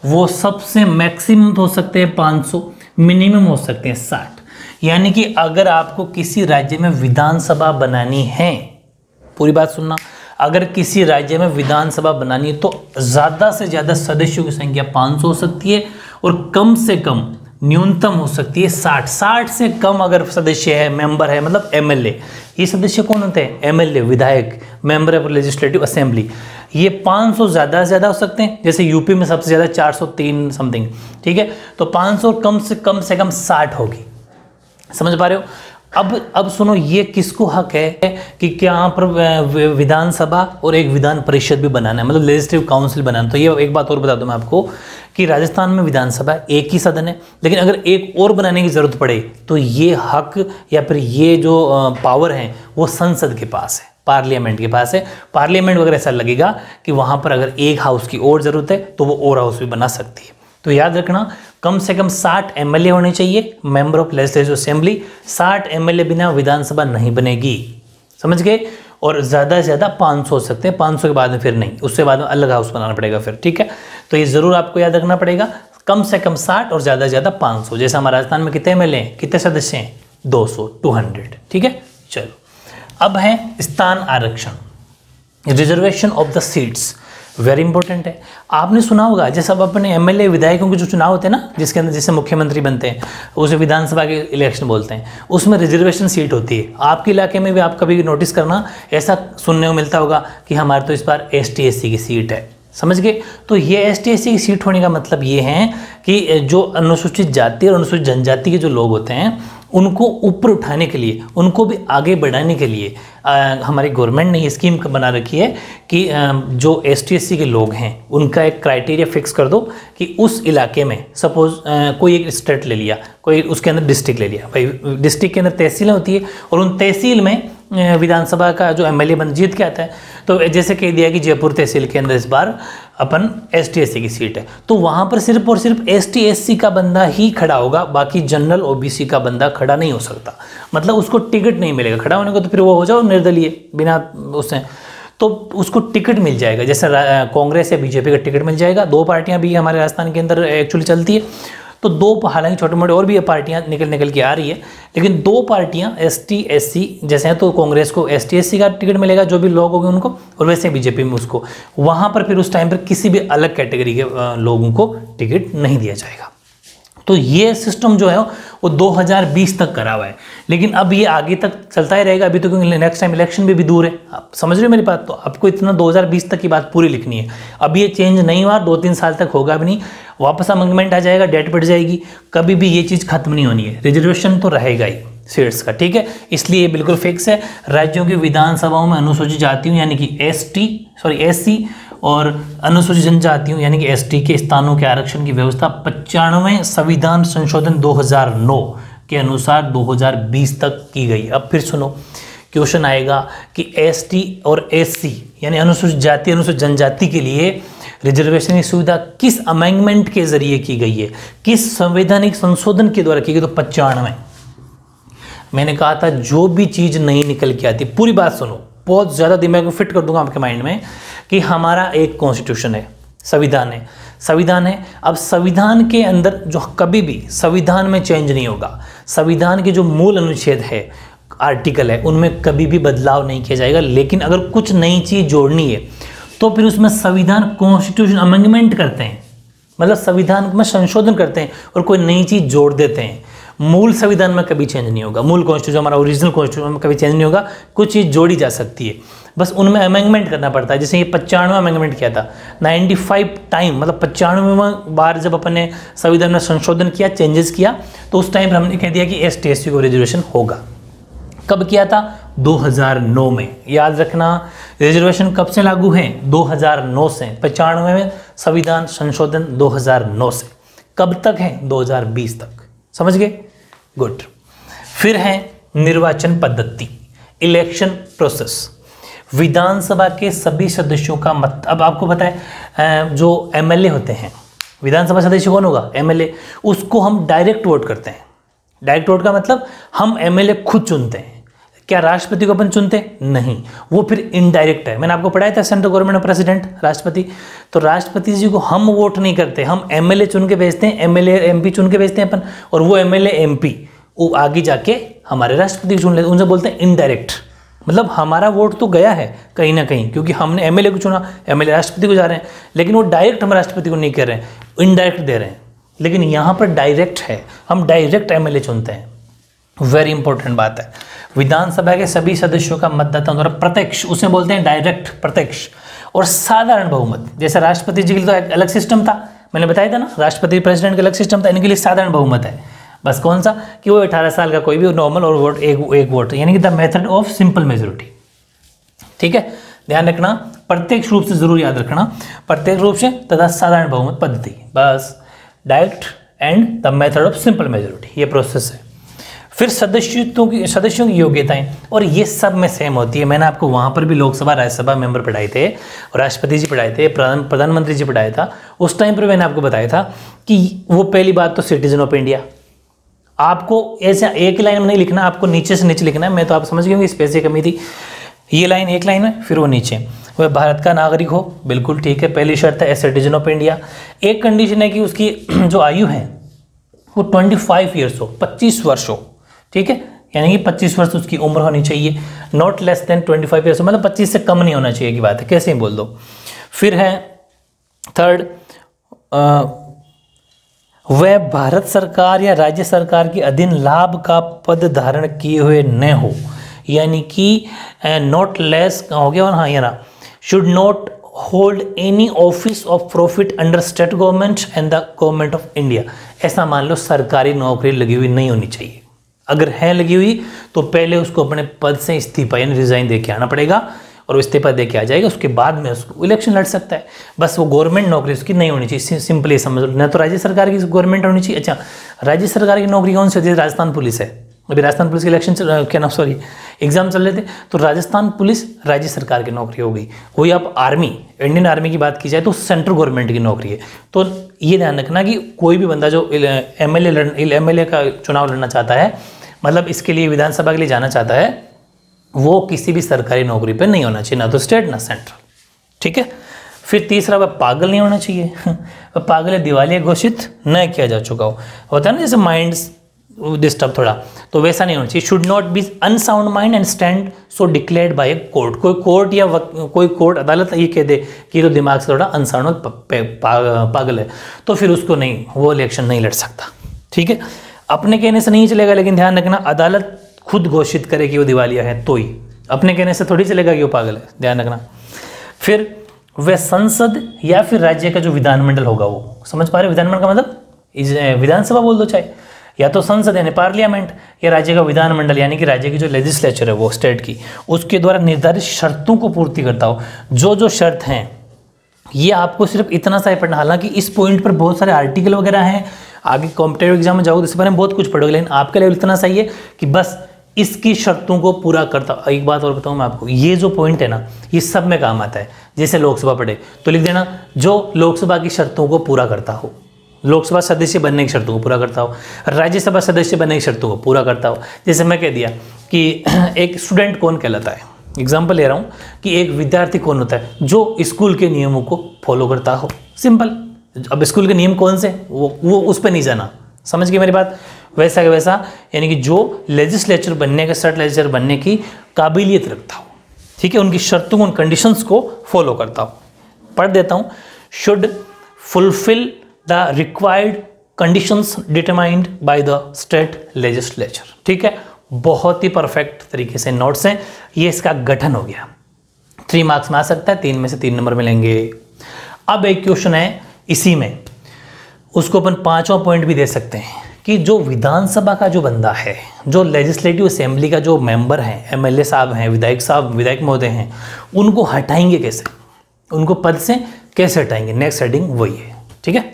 वो सबसे मैक्सिमम हो सकते हैं 500, मिनिमम हो सकते हैं 60। यानी कि अगर आपको किसी राज्य में विधानसभा बनानी है, पूरी बात सुनना, अगर किसी राज्य में विधानसभा बनानी है तो ज़्यादा से ज़्यादा सदस्यों की संख्या 500 हो सकती है और कम से कम न्यूनतम हो सकती है 60। 60 से कम अगर सदस्य है, मेंबर है, मतलब एमएलए, ये सदस्य कौन होते हैं? एमएलए, विधायक, मेंबर ऑफ लेजिस्लेटिव असेंबली। ये 500 ज़्यादा से ज़्यादा हो सकते हैं, जैसे यूपी में सबसे ज़्यादा 403 समथिंग, ठीक है। तो 500 कम से कम 60 होगी। समझ पा रहे हो? अब सुनो, ये किसको हक है कि क्या यहाँ पर विधानसभा और एक विधान परिषद भी बनाना है, मतलब लेजिस्लेटिव काउंसिल बनाना। तो ये एक बात और बता दूं मैं आपको कि राजस्थान में विधानसभा एक ही सदन है, लेकिन अगर एक और बनाने की ज़रूरत पड़े तो ये हक या फिर ये जो पावर है वो संसद के पास है, पार्लियामेंट के पास है। पार्लियामेंट वगैरह ऐसा लगेगा कि वहाँ पर अगर एक हाउस की और ज़रूरत है तो वो और हाउस भी बना सकती है। तो याद रखना, कम से कम 60 एमएलए होने चाहिए, member of legislative assembly. 60 MLA बिना विधानसभा नहीं बनेगी, समझ गए। और ज़्यादा से ज़्यादा 500 हो सकते हैं, 500 के बाद में फिर नहीं, उससे बाद में अलग हाउस बनाना पड़ेगा फिर, ठीक है। तो ये ज़रूर आपको याद रखना पड़ेगा, कम से कम 60 और ज़्यादा से ज़्यादा 500। जैसे हमारे राजस्थान में कितने एमएलए हैं, कितने सदस्य हैं? 200, ठीक है। चलो, अब है स्थान आरक्षण, reservation of the seats, very important है। आपने सुना होगा जैसे अब अपने एमएलए विधायकों के जो चुनाव होते हैं ना, जिसके अंदर जैसे मुख्यमंत्री बनते हैं, उसे विधानसभा के इलेक्शन बोलते हैं, उसमें रिजर्वेशन सीट होती है। आपके इलाके में भी आप कभी नोटिस करना, ऐसा सुनने को मिलता होगा कि हमारे तो इस बार ST SC की सीट है, समझ गए। तो ये ST SC की सीट होने का मतलब ये है कि जो अनुसूचित जाति और अनुसूचित जनजाति के जो लोग होते हैं उनको ऊपर उठाने के लिए, उनको भी आगे बढ़ाने के लिए हमारी गवर्नमेंट ने ये स्कीम बना रखी है कि जो ST SC के लोग हैं उनका एक क्राइटेरिया फिक्स कर दो कि उस इलाके में सपोज कोई एक स्टेट ले लिया, कोई उसके अंदर डिस्ट्रिक्ट ले लिया, भाई डिस्ट्रिक्ट के अंदर तहसीलें होती है और उन तहसील में विधानसभा का जो एमएलए बन जीत के आता है। तो जैसे कह दिया कि जयपुर तहसील के अंदर इस बार अपन ST SC की सीट है, तो वहाँ पर सिर्फ और सिर्फ ST SC का बंदा ही खड़ा होगा, बाकी जनरल OBC का बंदा खड़ा नहीं हो सकता, मतलब उसको टिकट नहीं मिलेगा खड़ा होने को। तो फिर वो हो जाओ निर्दलीय बिना उससे, तो उसको टिकट मिल जाएगा, जैसे कांग्रेस या BJP का टिकट मिल जाएगा। 2 पार्टियां भी हमारे राजस्थान के अंदर एक्चुअली चलती है, तो 2, हालांकि छोटे मोटे और भी पार्टियां निकल के आ रही है, लेकिन 2 पार्टियां ST SC जैसे हैं, तो कांग्रेस को ST SC का टिकट मिलेगा जो भी लोग होंगे उनको, और वैसे BJP में उसको, वहां पर फिर उस टाइम पर किसी भी अलग कैटेगरी के लोगों को टिकट नहीं दिया जाएगा। तो ये सिस्टम जो है वो 2020 तक करा हुआ है, लेकिन अब ये आगे तक चलता ही रहेगा। अभी तो क्योंकि नेक्स्ट टाइम इलेक्शन भी दूर है, आप समझ रहे हो मेरी बात। तो आपको इतना 2020 तक की बात पूरी लिखनी है। अब ये चेंज नहीं हुआ, 2-3 साल तक होगा भी नहीं, वापस अमेंडमेंट आ जाएगा, डेट बढ़ जाएगी, कभी भी ये चीज़ खत्म नहीं होनी है। रिजर्वेशन तो रहेगा ही सीट्स का, ठीक है, इसलिए ये बिल्कुल फिक्स है। राज्यों की विधानसभाओं में अनुसूचित जातियों यानी कि SC और अनुसूचित जनजातियों यानी कि ST के स्थानों के आरक्षण की व्यवस्था 95वें संविधान संशोधन 2009 के अनुसार 2020 तक की गई। अब फिर सुनो, क्वेश्चन आएगा कि ST और SC यानी अनुसूचित जाति अनुसूचित जनजाति के लिए रिजर्वेशन की सुविधा किस अमेंडमेंट के जरिए की गई है, किस संवैधानिक संशोधन के द्वारा की गई? तो 95। मैंने कहा था जो भी चीज़ नहीं निकल के आती, पूरी बात सुनो, बहुत ज़्यादा दिमाग में फिट कर दूंगा आपके माइंड में, कि हमारा एक कॉन्स्टिट्यूशन है, संविधान है। अब संविधान के अंदर जो कभी भी संविधान में चेंज नहीं होगा, संविधान के जो मूल अनुच्छेद है, आर्टिकल है, उनमें कभी भी बदलाव नहीं किया जाएगा। लेकिन अगर कुछ नई चीज़ जोड़नी है तो फिर उसमें संविधान कॉन्स्टिट्यूशन अमेंडमेंट करते हैं, मतलब संविधान में संशोधन करते हैं और कोई नई चीज़ जोड़ देते हैं। मूल संविधान में कभी चेंज नहीं होगा, मूल कॉन्स्टिट्यूशन हमारा ओरिजिनल कॉन्स्टिट्यूशन में कभी चेंज नहीं होगा, कुछ चीज़ जोड़ी जा सकती है, बस उनमें अमेंडमेंट करना पड़ता है। जैसे ये 95वां अमेंडमेंट किया था, 95 टाइम, मतलब 95वां बार जब अपन ने संविधान में संशोधन किया, चेंजेस किया, तो उस टाइम पर हमने कह दिया कि ST/SC को रिजर्वेशन होगा। कब किया था? 2009 में। याद रखना, रिजर्वेशन कब से लागू है? 2009 से। 95 में संविधान संशोधन 2009 से। कब तक है? 2020 तक। समझ गए? गुड। फिर है निर्वाचन पद्धति, इलेक्शन प्रोसेस। विधानसभा के सभी सदस्यों का मत, अब आपको पता है जो MLA होते हैं, विधानसभा सदस्य कौन होगा? MLA। उसको हम डायरेक्ट वोट करते हैं। डायरेक्ट वोट का मतलब हम MLA खुद चुनते हैं। क्या राष्ट्रपति को अपन चुनते? नहीं, वो फिर इनडायरेक्ट है। मैंने आपको पढ़ाया था सेंट्रल गवर्नमेंट में प्रेसिडेंट, राष्ट्रपति। तो राष्ट्रपति जी को हम वोट नहीं करते, हम MLA चुन के भेजते हैं, MLA MP चुन के भेजते हैं अपन, और वो MLA MP वो आगे जाके हमारे राष्ट्रपति को चुन लेते, उनसे बोलते हैं इनडायरेक्ट। मतलब हमारा वोट तो गया है कहीं ना कहीं, क्योंकि हमने MLA को चुना, MLA राष्ट्रपति को जा रहे हैं, लेकिन वो डायरेक्ट हम राष्ट्रपति को नहीं कर रहे हैं, इनडायरेक्ट दे रहे हैं। लेकिन यहाँ पर डायरेक्ट है, हम डायरेक्ट MLA चुनते हैं। वेरी इंपॉर्टेंट बात है। विधानसभा के सभी सदस्यों का मतदाताओं द्वारा प्रत्यक्ष, उसे बोलते हैं डायरेक्ट, प्रत्यक्ष और साधारण बहुमत। जैसे राष्ट्रपति जी के लिए तो एक अलग सिस्टम था, मैंने बताया था ना, राष्ट्रपति प्रेसिडेंट का अलग सिस्टम था, इनके लिए साधारण बहुमत है। बस कौन सा? कि वो 18 साल का कोई भी नॉर्मल और वोट एक वोट, यानी कि the method of simple majority. ठीक है, ध्यान रखना, प्रत्यक्ष रूप से जरूर याद रखना, प्रत्यक्ष रूप से तथा साधारण बहुमत पद्धति, बस direct and the method of simple majority, ये प्रोसेस है। फिर सदस्यों की योग्यताएं, और ये सब में सेम होती है। मैंने आपको वहाँ पर भी लोकसभा राज्यसभा मेंबर पढ़ाए थे, और राष्ट्रपति जी पढ़ाए थे, प्रधानमंत्री जी पढ़ाया था। उस टाइम पर मैंने आपको बताया था कि वो पहली बात तो सिटीजन ऑफ इंडिया, आपको ऐसे एक लाइन में नहीं लिखना, आपको नीचे से नीचे लिखना है। मैं तो आप समझ गए होंगे, स्पेस की कमी थी। ये लाइन एक लाइन में, फिर वो नीचे, वह भारत का नागरिक हो, बिल्कुल ठीक है, पहली शर्त है सिटीजन ऑफ इंडिया। एक कंडीशन है कि उसकी जो आयु है वो 25 ईयर्स हो, 25 वर्ष हो, ठीक है, यानी कि 25 वर्ष उसकी उम्र होनी चाहिए, नॉट लेस देन 25 ईयर्स, मतलब 25 से कम नहीं होना चाहिए की बात है, कैसे ही बोल दो। फिर है थर्ड, वह भारत सरकार या राज्य सरकार के अधीन लाभ का पद धारण किए हुए न हो, यानी कि नॉट लेस हो गया, और हाँ ये ना, should not hold any office of profit under state government and the government of India. ऐसा मान लो सरकारी नौकरी लगी हुई नहीं होनी चाहिए, अगर है लगी हुई तो पहले उसको अपने पद से इस्तीफा यानी रिजाइन दे के आना पड़ेगा, और वो इस्तीफा दे के आ जाएगा, उसके बाद में उसको इलेक्शन लड़ सकता है। बस वो गवर्नमेंट नौकरी उसकी नहीं होनी चाहिए, सिंपली समझ लो। ना तो राज्य सरकार की गवर्नमेंट होनी चाहिए। अच्छा, राज्य सरकार की नौकरी कौन सी होती है? राजस्थान पुलिस है, अभी राजस्थान पुलिस के इलेक्शन क्या नाम, सॉरी एग्जाम चल रहे थे, तो राजस्थान पुलिस राज्य सरकार की नौकरी हो गई। वही आप आर्मी, इंडियन आर्मी की बात की जाए तो सेंट्रल गवर्नमेंट की नौकरी है। तो ये ध्यान रखना कि कोई भी बंदा जो MLA का चुनाव लड़ना चाहता है, मतलब इसके लिए विधानसभा के लिए जाना चाहता है, वो किसी भी सरकारी नौकरी पे नहीं होना चाहिए, ना तो स्टेट ना सेंट्रल। ठीक है। फिर तीसरा, वह पागल नहीं होना चाहिए। वह पागल है दिवालिया घोषित न किया जा चुका हो, होता है ना जैसे माइंड्स डिस्टर्ब थोड़ा, तो वैसा नहीं होना चाहिए। Should not be unsound mind and stand so declared by a court. कोई कोर्ट या कोई कोर्ट अदालत ये कह दे कि तो दिमाग से थोड़ा अनसाउंड और पागल है, तो फिर उसको नहीं, वो इलेक्शन नहीं लड़ सकता। ठीक है, अपने कहने से नहीं चलेगा, लेकिन ध्यान रखना अदालत खुद घोषित करे कि वो दिवालिया है तो ही, अपने कहने से थोड़ी चलेगा कि वो पागल है, ध्यान रखना। फिर वह संसद या फिर राज्य का जो विधानमंडल होगा, वो समझ पा रहे, विधानमंडल का मतलब विधानसभा बोल दो, चाहे या तो संसद यानी पार्लियामेंट, या राज्य का विधानमंडल यानी कि राज्य की जो लेजिस्लेचर है वो स्टेट की, उसके द्वारा निर्धारित शर्तों को पूर्ति करता हो। जो जो शर्त हैं ये आपको सिर्फ इतना सा ही पढ़ना, हालांकि इस पॉइंट पर बहुत सारे आर्टिकल वगैरह हैं, आगे कॉम्पिटेटिव एग्जाम में जाओगे तो इस बारे में बहुत कुछ पढ़ोगे, लेकिन आपके लिए इतना सही है कि बस इसकी शर्तों को पूरा करता। एक बात और बताऊं मैं आपको, ये जो पॉइंट है ना, ये सब में काम आता है। जैसे लोकसभा पढ़े तो लिख देना जो लोकसभा की शर्तों को पूरा करता हो, लोकसभा सदस्य बनने की शर्तों को पूरा करता हो, राज्यसभा सदस्य बनने की शर्तों को पूरा करता हो। जैसे मैं कह दिया कि एक स्टूडेंट कौन कहलाता है, एग्जाम्पल ले रहा हूँ कि एक विद्यार्थी कौन होता है, जो स्कूल के नियमों को फॉलो करता हो, सिंपल। अब स्कूल के नियम कौन से, वो उस पर नहीं जाना, समझ गए मेरी बात। वैसा के वैसा, यानी कि जो लेजिस्लेचर बनने का, स्टेट लेजिस्लेचर बनने की काबिलियत रखता हो, ठीक है, उनकी शर्तों, उन कंडीशंस को फॉलो करता हो। पढ़ देता हूँ, should fulfil the required conditions determined by the state legislature. ठीक है, बहुत ही परफेक्ट तरीके से नोट्स हैं। ये इसका गठन हो गया, 3 मार्क्स में आ सकता है, 3 में से 3 नंबर मिलेंगे। अब एक क्वेश्चन है इसी में, उसको अपन 5वां पॉइंट भी दे सकते हैं कि जो विधानसभा का जो बंदा है, जो लेजिस्लेटिव असेंबली का जो मेंबर है, एमएलए साहब हैं, विधायक महोदय हैं, उनको हटाएंगे कैसे, उनको पद से कैसे हटाएंगे, नेक्स्ट हेडिंग वही है। ठीक है,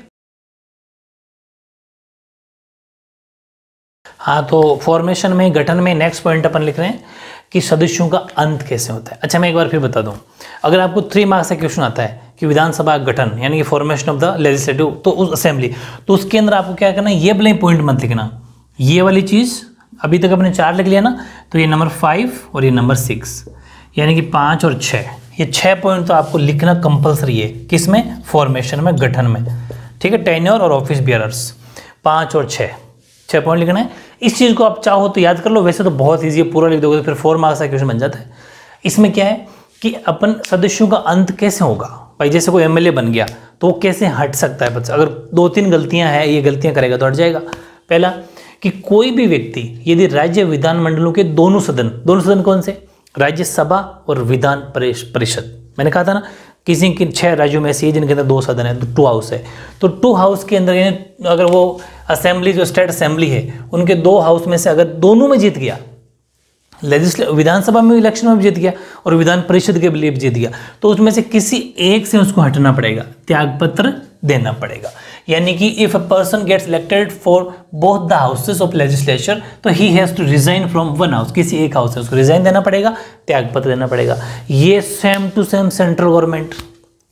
हाँ, तो फॉर्मेशन में, गठन में नेक्स्ट पॉइंट अपन लिख रहे हैं कि सदस्यों का अंत कैसे होता है। अच्छा, मैं एक बार फिर बता दूं, अगर आपको 3 मार्क्स का क्वेश्चन आता है कि विधानसभा गठन यानी कि फॉर्मेशन ऑफ द लेजिस्लेटिव तो उस असेंबली, तो उसके अंदर आपको क्या करना है, ये वाले पॉइंट मत लिखना, ये वाली चीज़ अभी तक अपने 4 लिख लिया ना, तो ये नंबर 5 और ये नंबर 6 यानी कि 5 और 6, ये 6 पॉइंट तो आपको लिखना कंपलसरी है। किसमें, फॉर्मेशन में, गठन में। ठीक है, टेन्योर और ऑफिस बियरर्स 5 और 6 पॉइंट लिखना है। इस चीज़ को आप चाहो तो याद कर लो, वैसे तो बहुत ईजी है, पूरा लिख दोगे तो फिर 4 मार्क्स का क्वेश्चन बन जाता है। इसमें क्या है कि अपन सदस्यों का अंत कैसे होगा, भाई जैसे कोई एमएलए बन गया तो वो कैसे हट सकता है बच्चा, अगर 2-3 गलतियां हैं, ये गलतियां करेगा तो हट जाएगा। पहला कि कोई भी व्यक्ति यदि राज्य विधानमंडलों के दोनों सदन कौन से, राज्यसभा और विधान परिषद, मैंने कहा था ना किसी के 6 राज्यों में से जिनके अंदर 2 सदन है, तो 2 हाउस है, तो 2 हाउस के अंदर यानी अगर वो असेंबली जो स्टेट असेंबली है उनके 2 हाउस में से अगर दोनों में जीत गया, विधानसभा में इलेक्शन में भी जीत गया और विधान परिषद के लिए भी जीत गया, तो उसमें से किसी एक से उसको हटना पड़ेगा, त्यागपत्र देना पड़ेगा। यानी कि if a person gets elected for both the houses of legislature तो he has to resign from one house, किसी एक हाउस से उसको रिजाइन देना पड़ेगा, त्यागपत्र देना पड़ेगा। ये same to same central government,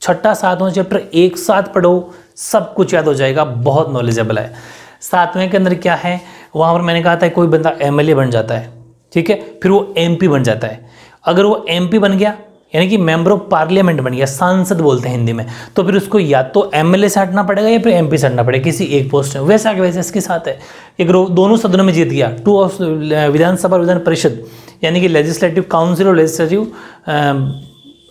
6ठा 7वां चैप्टर एक साथ पढ़ो, सब कुछ याद हो जाएगा, बहुत नॉलेजेबल है। 7वें के अंदर क्या है, वहां पर मैंने कहा था कोई बंदा एमएलए बन जाता है, ठीक है, फिर वो एमपी बन जाता है। अगर वो एमपी बन गया यानी कि मेंबर ऑफ पार्लियामेंट बन गया, सांसद बोलते हैं हिंदी में, तो फिर उसको या तो एमएलए से हटना पड़ेगा या फिर एमपी से हटना पड़ेगा, किसी एक पोस्ट में। वैसा कि वैसे इसके साथ है, अगर वो दोनों सदनों में जीत गया, 2 हाउस विधानसभा और विधान परिषद यानी कि लेजिस्लेटिव काउंसिल और लेजिस्लेटिव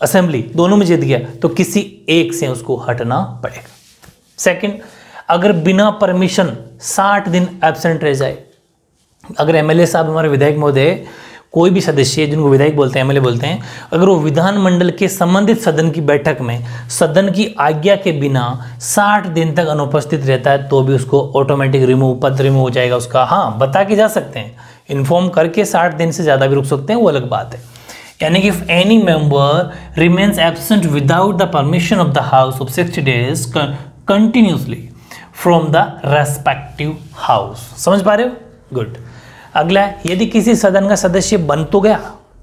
असेंबली दोनों में जीत गया, तो किसी एक से उसको हटना पड़ेगा। सेकंड, अगर बिना परमिशन 60 दिन एब्सेंट रह जाए, अगर एमएलए साहब हमारे विधायक महोदय, कोई भी सदस्य जिनको विधायक बोलते हैं, एमएलए बोलते हैं, अगर वो विधानमंडल के संबंधित सदन की बैठक में सदन की आज्ञा के बिना 60 दिन तक अनुपस्थित रहता है तो भी उसको ऑटोमेटिक पद रिमूव हो जाएगा उसका। हाँ, बता के जा सकते हैं, इन्फॉर्म करके 60 दिन से ज़्यादा भी रुक सकते हैं, वो अलग बात है। यानी कि if any member remains absent without the permission of the house of 60 days continuously from the respective house. समझ पा रहे हो? गुड। अगला है, यदि किसी सदन का सदस्य बन तो गया,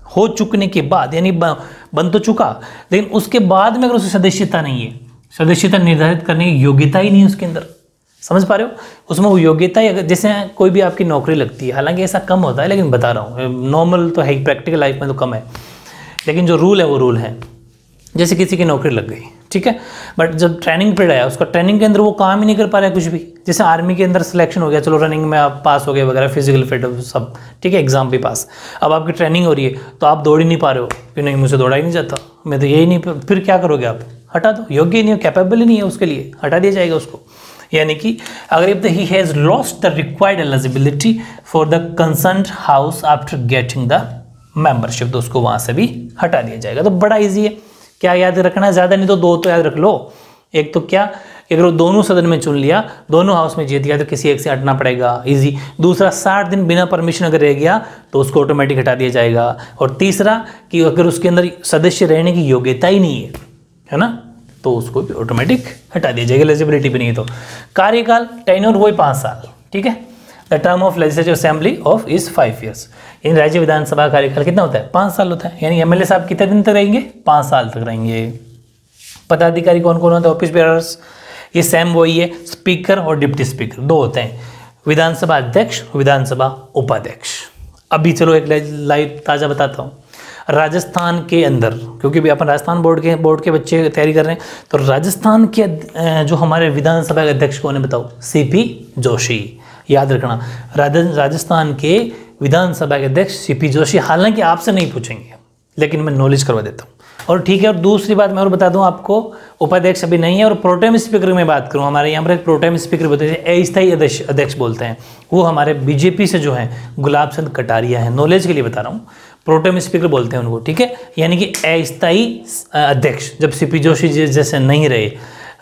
हो चुकने के बाद, यानी बन तो चुका, लेकिन उसके बाद में अगर उसकी सदस्यता नहीं है, सदस्यता निर्धारित करने की योग्यता ही नहीं है उसके अंदर। समझ पा रहे हो? उसमें वो योग्यता ही, जैसे कोई भी आपकी नौकरी लगती है, हालांकि ऐसा कम होता है लेकिन बता रहा हूँ, नॉर्मल तो है, प्रैक्टिकल लाइफ में तो कम है, लेकिन जो रूल है वो रूल है। जैसे किसी की नौकरी लग गई, ठीक है, बट जब ट्रेनिंग पीरियड आया, उसका ट्रेनिंग के अंदर वो काम ही नहीं कर पा रहा है कुछ भी। जैसे आर्मी के अंदर सिलेक्शन हो गया, चलो रनिंग में आप पास हो गए वगैरह, फिजिकल फिट सब ठीक है, एग्जाम भी पास, अब आपकी ट्रेनिंग हो रही है तो आप दौड़ ही नहीं पा रहे हो कि नहीं मुझे दौड़ा ही नहीं जाता, मैं तो यही नहीं, फिर क्या करोगे आप? हटा दो, योग्य ही नहीं हो, कैपेबल ही नहीं है उसके लिए, हटा दिया जाएगा उसको। यानी कि अगर if he has lost the required eligibility for the concerned house after getting the membership, तो उसको वहाँ से भी हटा दिया जाएगा। तो बड़ा ईजी है, क्या याद रखना है, ज़्यादा नहीं तो 2 तो याद रख लो। एक तो क्या, अगर वो दोनों सदन में चुन लिया, दोनों हाउस में जीत गया तो किसी एक से हटना पड़ेगा, इजी। दूसरा, 60 दिन बिना परमिशन अगर रह गया तो उसको ऑटोमेटिक हटा दिया जाएगा। और तीसरा कि अगर उसके अंदर सदस्य रहने की योग्यता ही नहीं है ना, तो उसको भी ऑटोमेटिक हटा दिया जाएगा, एलिजिबिलिटी भी नहीं है तो। कार्यकाल, टेन्योर वही 5 साल, ठीक है। The term of legislative assembly of is 5 years. इन राज्य विधानसभा कार्यकाल कितना होता है? 5 साल होता है। यानी एमएलए साहब कितने दिन तक रहेंगे? 5 साल तक रहेंगे। पदाधिकारी कौन कौन होते हैं? ऑफिस बेयरर्स, ये सेम वही है, स्पीकर और डिप्टी स्पीकर 2 होते हैं, विधानसभा अध्यक्ष, विधानसभा उपाध्यक्ष। अभी चलो एक लाइव ताज़ा बताता हूँ। राजस्थान के अंदर, क्योंकि भी अपन राजस्थान बोर्ड के बच्चे तैयारी कर रहे हैं, तो राजस्थान के जो हमारे विधानसभा के अध्यक्ष कौन है बताओ? सीपी जोशी। याद रखना, राजस्थान के विधानसभा के अध्यक्ष सीपी जोशी। हालांकि आपसे नहीं पूछेंगे लेकिन मैं नॉलेज करवा देता हूँ, और ठीक है, और दूसरी बात मैं और बता दूं आपको, उपाध्यक्ष अभी नहीं है। और प्रोटेम स्पीकर में बात करूं, हमारे यहाँ पर एक प्रोटेम स्पीकर बोलते हैं, अस्थायी अध्यक्ष बोलते हैं, वो हमारे बीजेपी से जो है गुलाब चंद कटारिया है। नॉलेज के लिए बता रहा हूँ, प्रोटेम स्पीकर बोलते हैं उनको, ठीक है, यानी कि अस्थायी अध्यक्ष। जब सीपी जोशी जैसे नहीं रहे,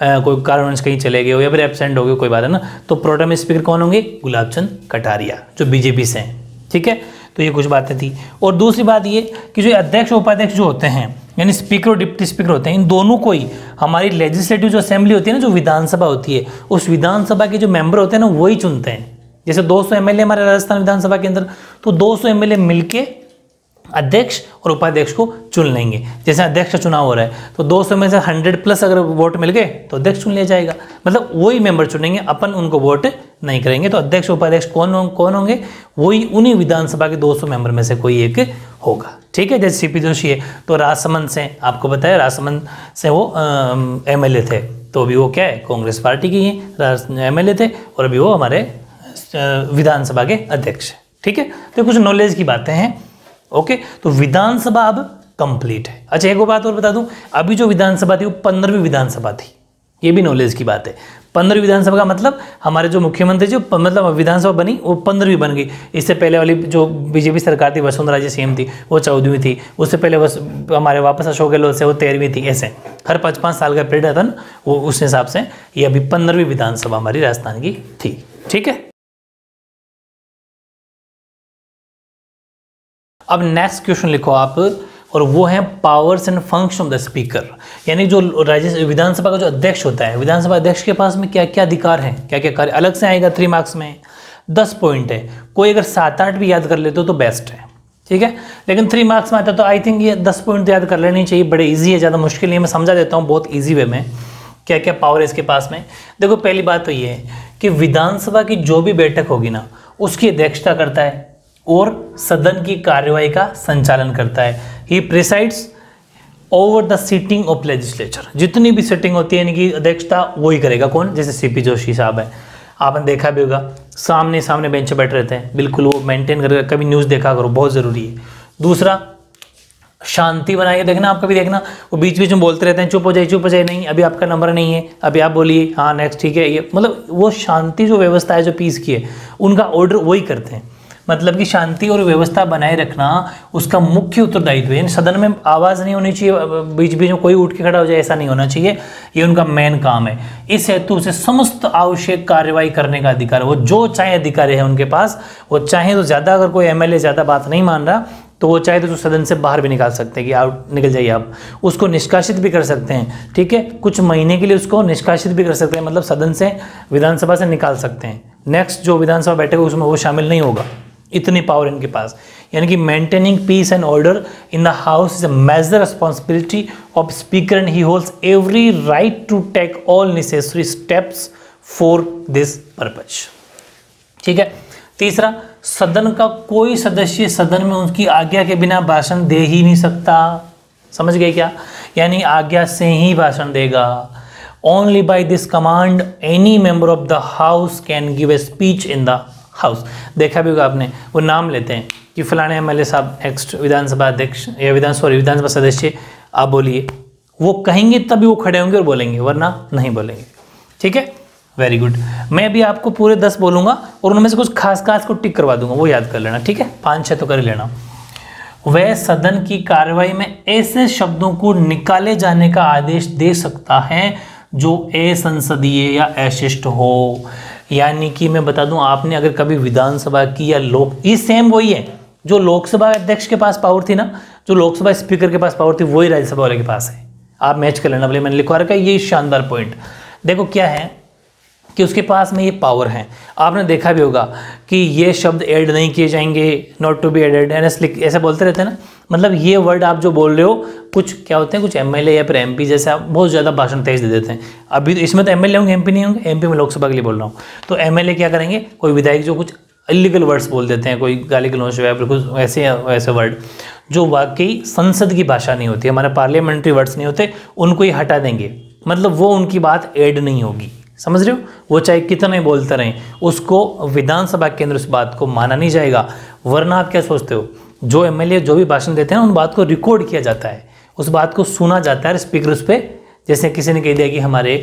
कोई कारणवश कहीं चले गए हो या फिर एब्सेंट हो गए, कोई बात है ना, तो प्रोटेम स्पीकर कौन होंगे? गुलाब चंद कटारिया, जो बीजेपी से हैं, ठीक है। तो ये कुछ बातें थी। और दूसरी बात ये कि जो अध्यक्ष उपाध्यक्ष जो होते हैं, यानी स्पीकर और डिप्टी स्पीकर होते हैं, इन दोनों को ही हमारी लेजिस्लेटिव जो असेंबली होती है ना, जो विधानसभा होती है, उस विधानसभा के जो मेंबर होते हैं ना, वही चुनते हैं। जैसे 200 एमएलए हमारे राजस्थान विधानसभा के अंदर, तो 200 एमएलए मिलके अध्यक्ष और उपाध्यक्ष को चुन लेंगे। जैसे अध्यक्ष का चुनाव हो रहा है, तो 200 में से 100+ अगर वोट मिल गए तो अध्यक्ष चुन लिया जाएगा, मतलब वही मेंबर चुनेंगे, अपन उनको वोट नहीं करेंगे। तो अध्यक्ष उपाध्यक्ष कौन होंगे? वही उन्हीं विधानसभा के 200 मेंबर में से कोई एक होगा, ठीक है। जैसे सीपी जोशी है तो राजसमंद से, आपको बताया राजसमंद से वो एमएलए थे, तो अभी वो क्या है? कांग्रेस पार्टी की ही एमएलए थे, और अभी वो हमारे विधानसभा के अध्यक्ष है, ठीक है। तो कुछ नॉलेज की बातें हैं, ओके। तो विधानसभा अब कंप्लीट है। अच्छा, एक बात और बता दूं, अभी जो विधानसभा थी वो 15वीं विधानसभा थी, ये भी नॉलेज की बात है। 15वीं विधानसभा का मतलब हमारे जो मुख्यमंत्री जो मतलब विधानसभा बनी वो 15वीं बन गई। इससे पहले वाली जो बीजेपी सरकार थी, वसुंधरा जी सीएम थी, वो 14वीं थी। उससे पहले हमारे वापस अशोक गहलोत से वो 13वीं थी। ऐसे हर 5-5 साल का पीरियड था ना, वो उस हिसाब से ये अभी 15वीं विधानसभा हमारी राजस्थान की थी, ठीक है। अब नेक्स्ट क्वेश्चन लिखो आप, और वो है powers and function of the speaker, यानी जो राज्य विधानसभा का जो अध्यक्ष होता है, विधानसभा अध्यक्ष के पास में क्या क्या अधिकार हैं, क्या क्या कार्य, अलग से आएगा। 3 मार्क्स में 10 पॉइंट है। कोई अगर 7-8 भी याद कर लेते हो तो बेस्ट है, ठीक है। लेकिन 3 मार्क्स में आता तो आई थिंक ये 10 पॉइंट याद कर लेनी चाहिए। बड़े ईजी है, ज़्यादा मुश्किल नहीं है। मैं समझा देता हूँ बहुत ईजी वे में क्या क्या पावर है इसके पास में। देखो, पहली बात तो ये है कि विधानसभा की जो भी बैठक होगी ना, उसकी अध्यक्षता करता है और सदन की कार्यवाही का संचालन करता है। He presides over the sitting of legislature. जितनी भी सीटिंग होती है, यानी कि अध्यक्षता वही करेगा। कौन? जैसे सीपी जोशी साहब है, आपने देखा भी होगा, सामने सामने बेंच पे बैठे रहते हैं, बिल्कुल वो मेंटेन करके। कभी न्यूज़ देखा करो, बहुत ज़रूरी है। दूसरा, शांति बनाए देखना। आप कभी देखना वो बीच बीच में बोलते रहते हैं, चुप हो जाए, नहीं अभी आपका नंबर नहीं है, अभी आप बोलिए, हाँ नेक्स्ट, ठीक है। ये मतलब वो शांति जो व्यवस्था है, जो पीस की है, उनका ऑर्डर वही करते हैं। मतलब कि शांति और व्यवस्था बनाए रखना उसका मुख्य उत्तरदायित्व है। सदन में आवाज़ नहीं होनी चाहिए, बीच बीच में कोई उठ के खड़ा हो जाए, ऐसा नहीं होना चाहिए। ये उनका मेन काम है। इस हेतु से समस्त आवश्यक कार्रवाई करने का अधिकार, वो जो चाहे अधिकारी है उनके पास। वो चाहे तो ज़्यादा, अगर कोई एमएलए ज़्यादा बात नहीं मान रहा तो वो चाहे तो सदन से बाहर भी निकाल सकते हैं कि आउट, निकल जाइए आप। उसको निष्कासित भी कर सकते हैं, ठीक है। कुछ महीने के लिए उसको निष्कासित भी कर सकते हैं, मतलब सदन से, विधानसभा से निकाल सकते हैं। नेक्स्ट जो विधानसभा बैठेगा उसमें वो शामिल नहीं होगा। इतनी पावर इनके पास। यानी कि maintaining peace and order in the house is a major responsibility of speaker and he holds every right to take all necessary steps for this purpose, ठीक है। तीसरा, सदन का कोई सदस्य सदन में उनकी आज्ञा के बिना भाषण दे ही नहीं सकता। समझ गए क्या? यानी आज्ञा से ही भाषण देगा। Only by this command any member of the house can give a speech in the house. देखा भी होगा आपने, वो नाम लेते हैं कि फलाने एमएलए साहब नेक्स्ट विधानसभा अध्यक्ष या विधानसभा सदस्य, आप बोलिए। वो कहेंगे तभी वो खड़े होंगे और बोलेंगे, वरना नहीं बोलेंगे, ठीक है। Very good. मैं अभी आपको पूरे 10 बोलूंगा और उनमें से कुछ खास को टिक करवा दूंगा, वो याद कर लेना, ठीक है। 5-6 तो कर लेना। वह सदन की कार्रवाई में ऐसे शब्दों को निकाले जाने का आदेश दे सकता है जो असंसदीय या अशिष्ट हो। यानी कि मैं बता दूं, आपने अगर कभी विधानसभा की या ये सेम वही है जो लोकसभा अध्यक्ष के पास पावर थी ना, जो लोकसभा स्पीकर के पास पावर थी, वही राज्यसभा वाले के पास है। आप मैच कर लेना, भले मैंने लिखवा रखा है। ये शानदार पॉइंट देखो क्या है कि उसके पास में ये पावर है। आपने देखा भी होगा कि ये शब्द ऐड नहीं किए जाएंगे, नॉट टू बी एडेड, ऐसे बोलते रहते हैं ना। मतलब ये वर्ड आप जो बोल रहे हो, कुछ क्या होते हैं, कुछ एमएलए या फिर एमपी जैसे आप बहुत ज़्यादा भाषण तेज दे देते हैं। अभी तो इसमें तो एमएलए होंगे, एमपी नहीं होंगे। एमपी में लोकसभा के लिए बोल रहा हूँ। तो एमएलए क्या करेंगे, कोई विधायक जो कुछ इलीगल वर्ड्स बोल देते हैं, कोई गाली गलौज या फिर कुछ ऐसे वर्ड जो वाकई संसद की भाषा नहीं होती, हमारे पार्लियामेंट्री वर्ड्स नहीं होते, उनको ही हटा देंगे। मतलब वो उनकी बात ऐड नहीं होगी, समझ रहे हो। वो चाहे कितना ही बोलते रहें, उसको विधानसभा के अंदर उस बात को माना नहीं जाएगा। वरना आप क्या सोचते हो, जो एमएलए जो भी भाषण देते हैं उन बात को रिकॉर्ड किया जाता है उस बात को सुना जाता है और स्पीकर उस पर, जैसे किसी ने कह दिया कि हमारे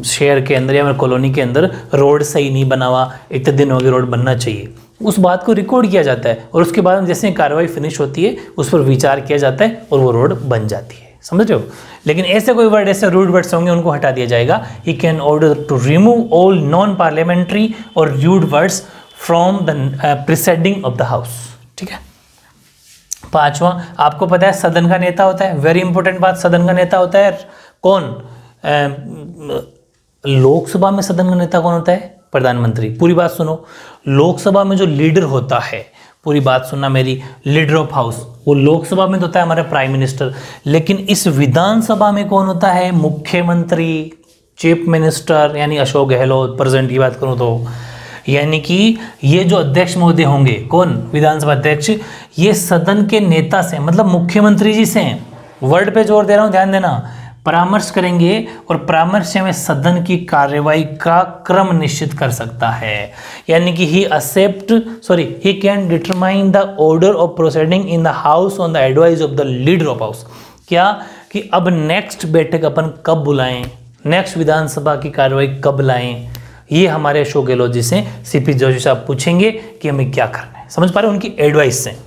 शहर के अंदर या हमारे कॉलोनी के अंदर रोड सही नहीं बना हुआ, इतने दिन हो गए, रोड बनना चाहिए, उस बात को रिकॉर्ड किया जाता है और उसके बाद जैसे कार्रवाई फिनिश होती है उस पर विचार किया जाता है और वो रोड बन जाती है, समझ रहे हो। लेकिन ऐसे कोई वर्ड, ऐसे रूड वर्ड्स होंगे उनको हटा दिया जाएगा। He can order to remove all non parliamentary और rude words from the presiding of the house, ठीक है। पांचवा, आपको पता है सदन का नेता होता है, वेरी इंपॉर्टेंट बात, सदन का नेता होता है कौन? लोकसभा में सदन का नेता कौन होता है? प्रधानमंत्री। पूरी बात सुनो, लोकसभा में जो लीडर होता है, पूरी बात सुनना मेरी, लीडर ऑफ हाउस, वो लोकसभा में तो होता है हमारा प्राइम मिनिस्टर, लेकिन इस विधानसभा में कौन होता है? मुख्यमंत्री, चीफ मिनिस्टर, यानी अशोक गहलोत, प्रेजेंट की बात करूं तो। यानी कि ये जो अध्यक्ष महोदय होंगे, कौन? विधानसभा अध्यक्ष, ये सदन के नेता से, मतलब मुख्यमंत्री जी से हैं। वर्ड पे जोर दे रहा हूं, ध्यान देना, परामर्श करेंगे और परामर्श में सदन की कार्यवाही का क्रम निश्चित कर सकता है। यानी कि he can determine the order of proceeding in the house on the advice of the leader of house. क्या कि अब नेक्स्ट बैठक अपन कब बुलाएं, नेक्स्ट विधानसभा की कार्यवाही कब लाएं, ये हमारे अशोक गहलोत जी से सीपी जोशी साहब पूछेंगे कि हमें क्या करना है, समझ पा रहे हो, उनकी एडवाइस से।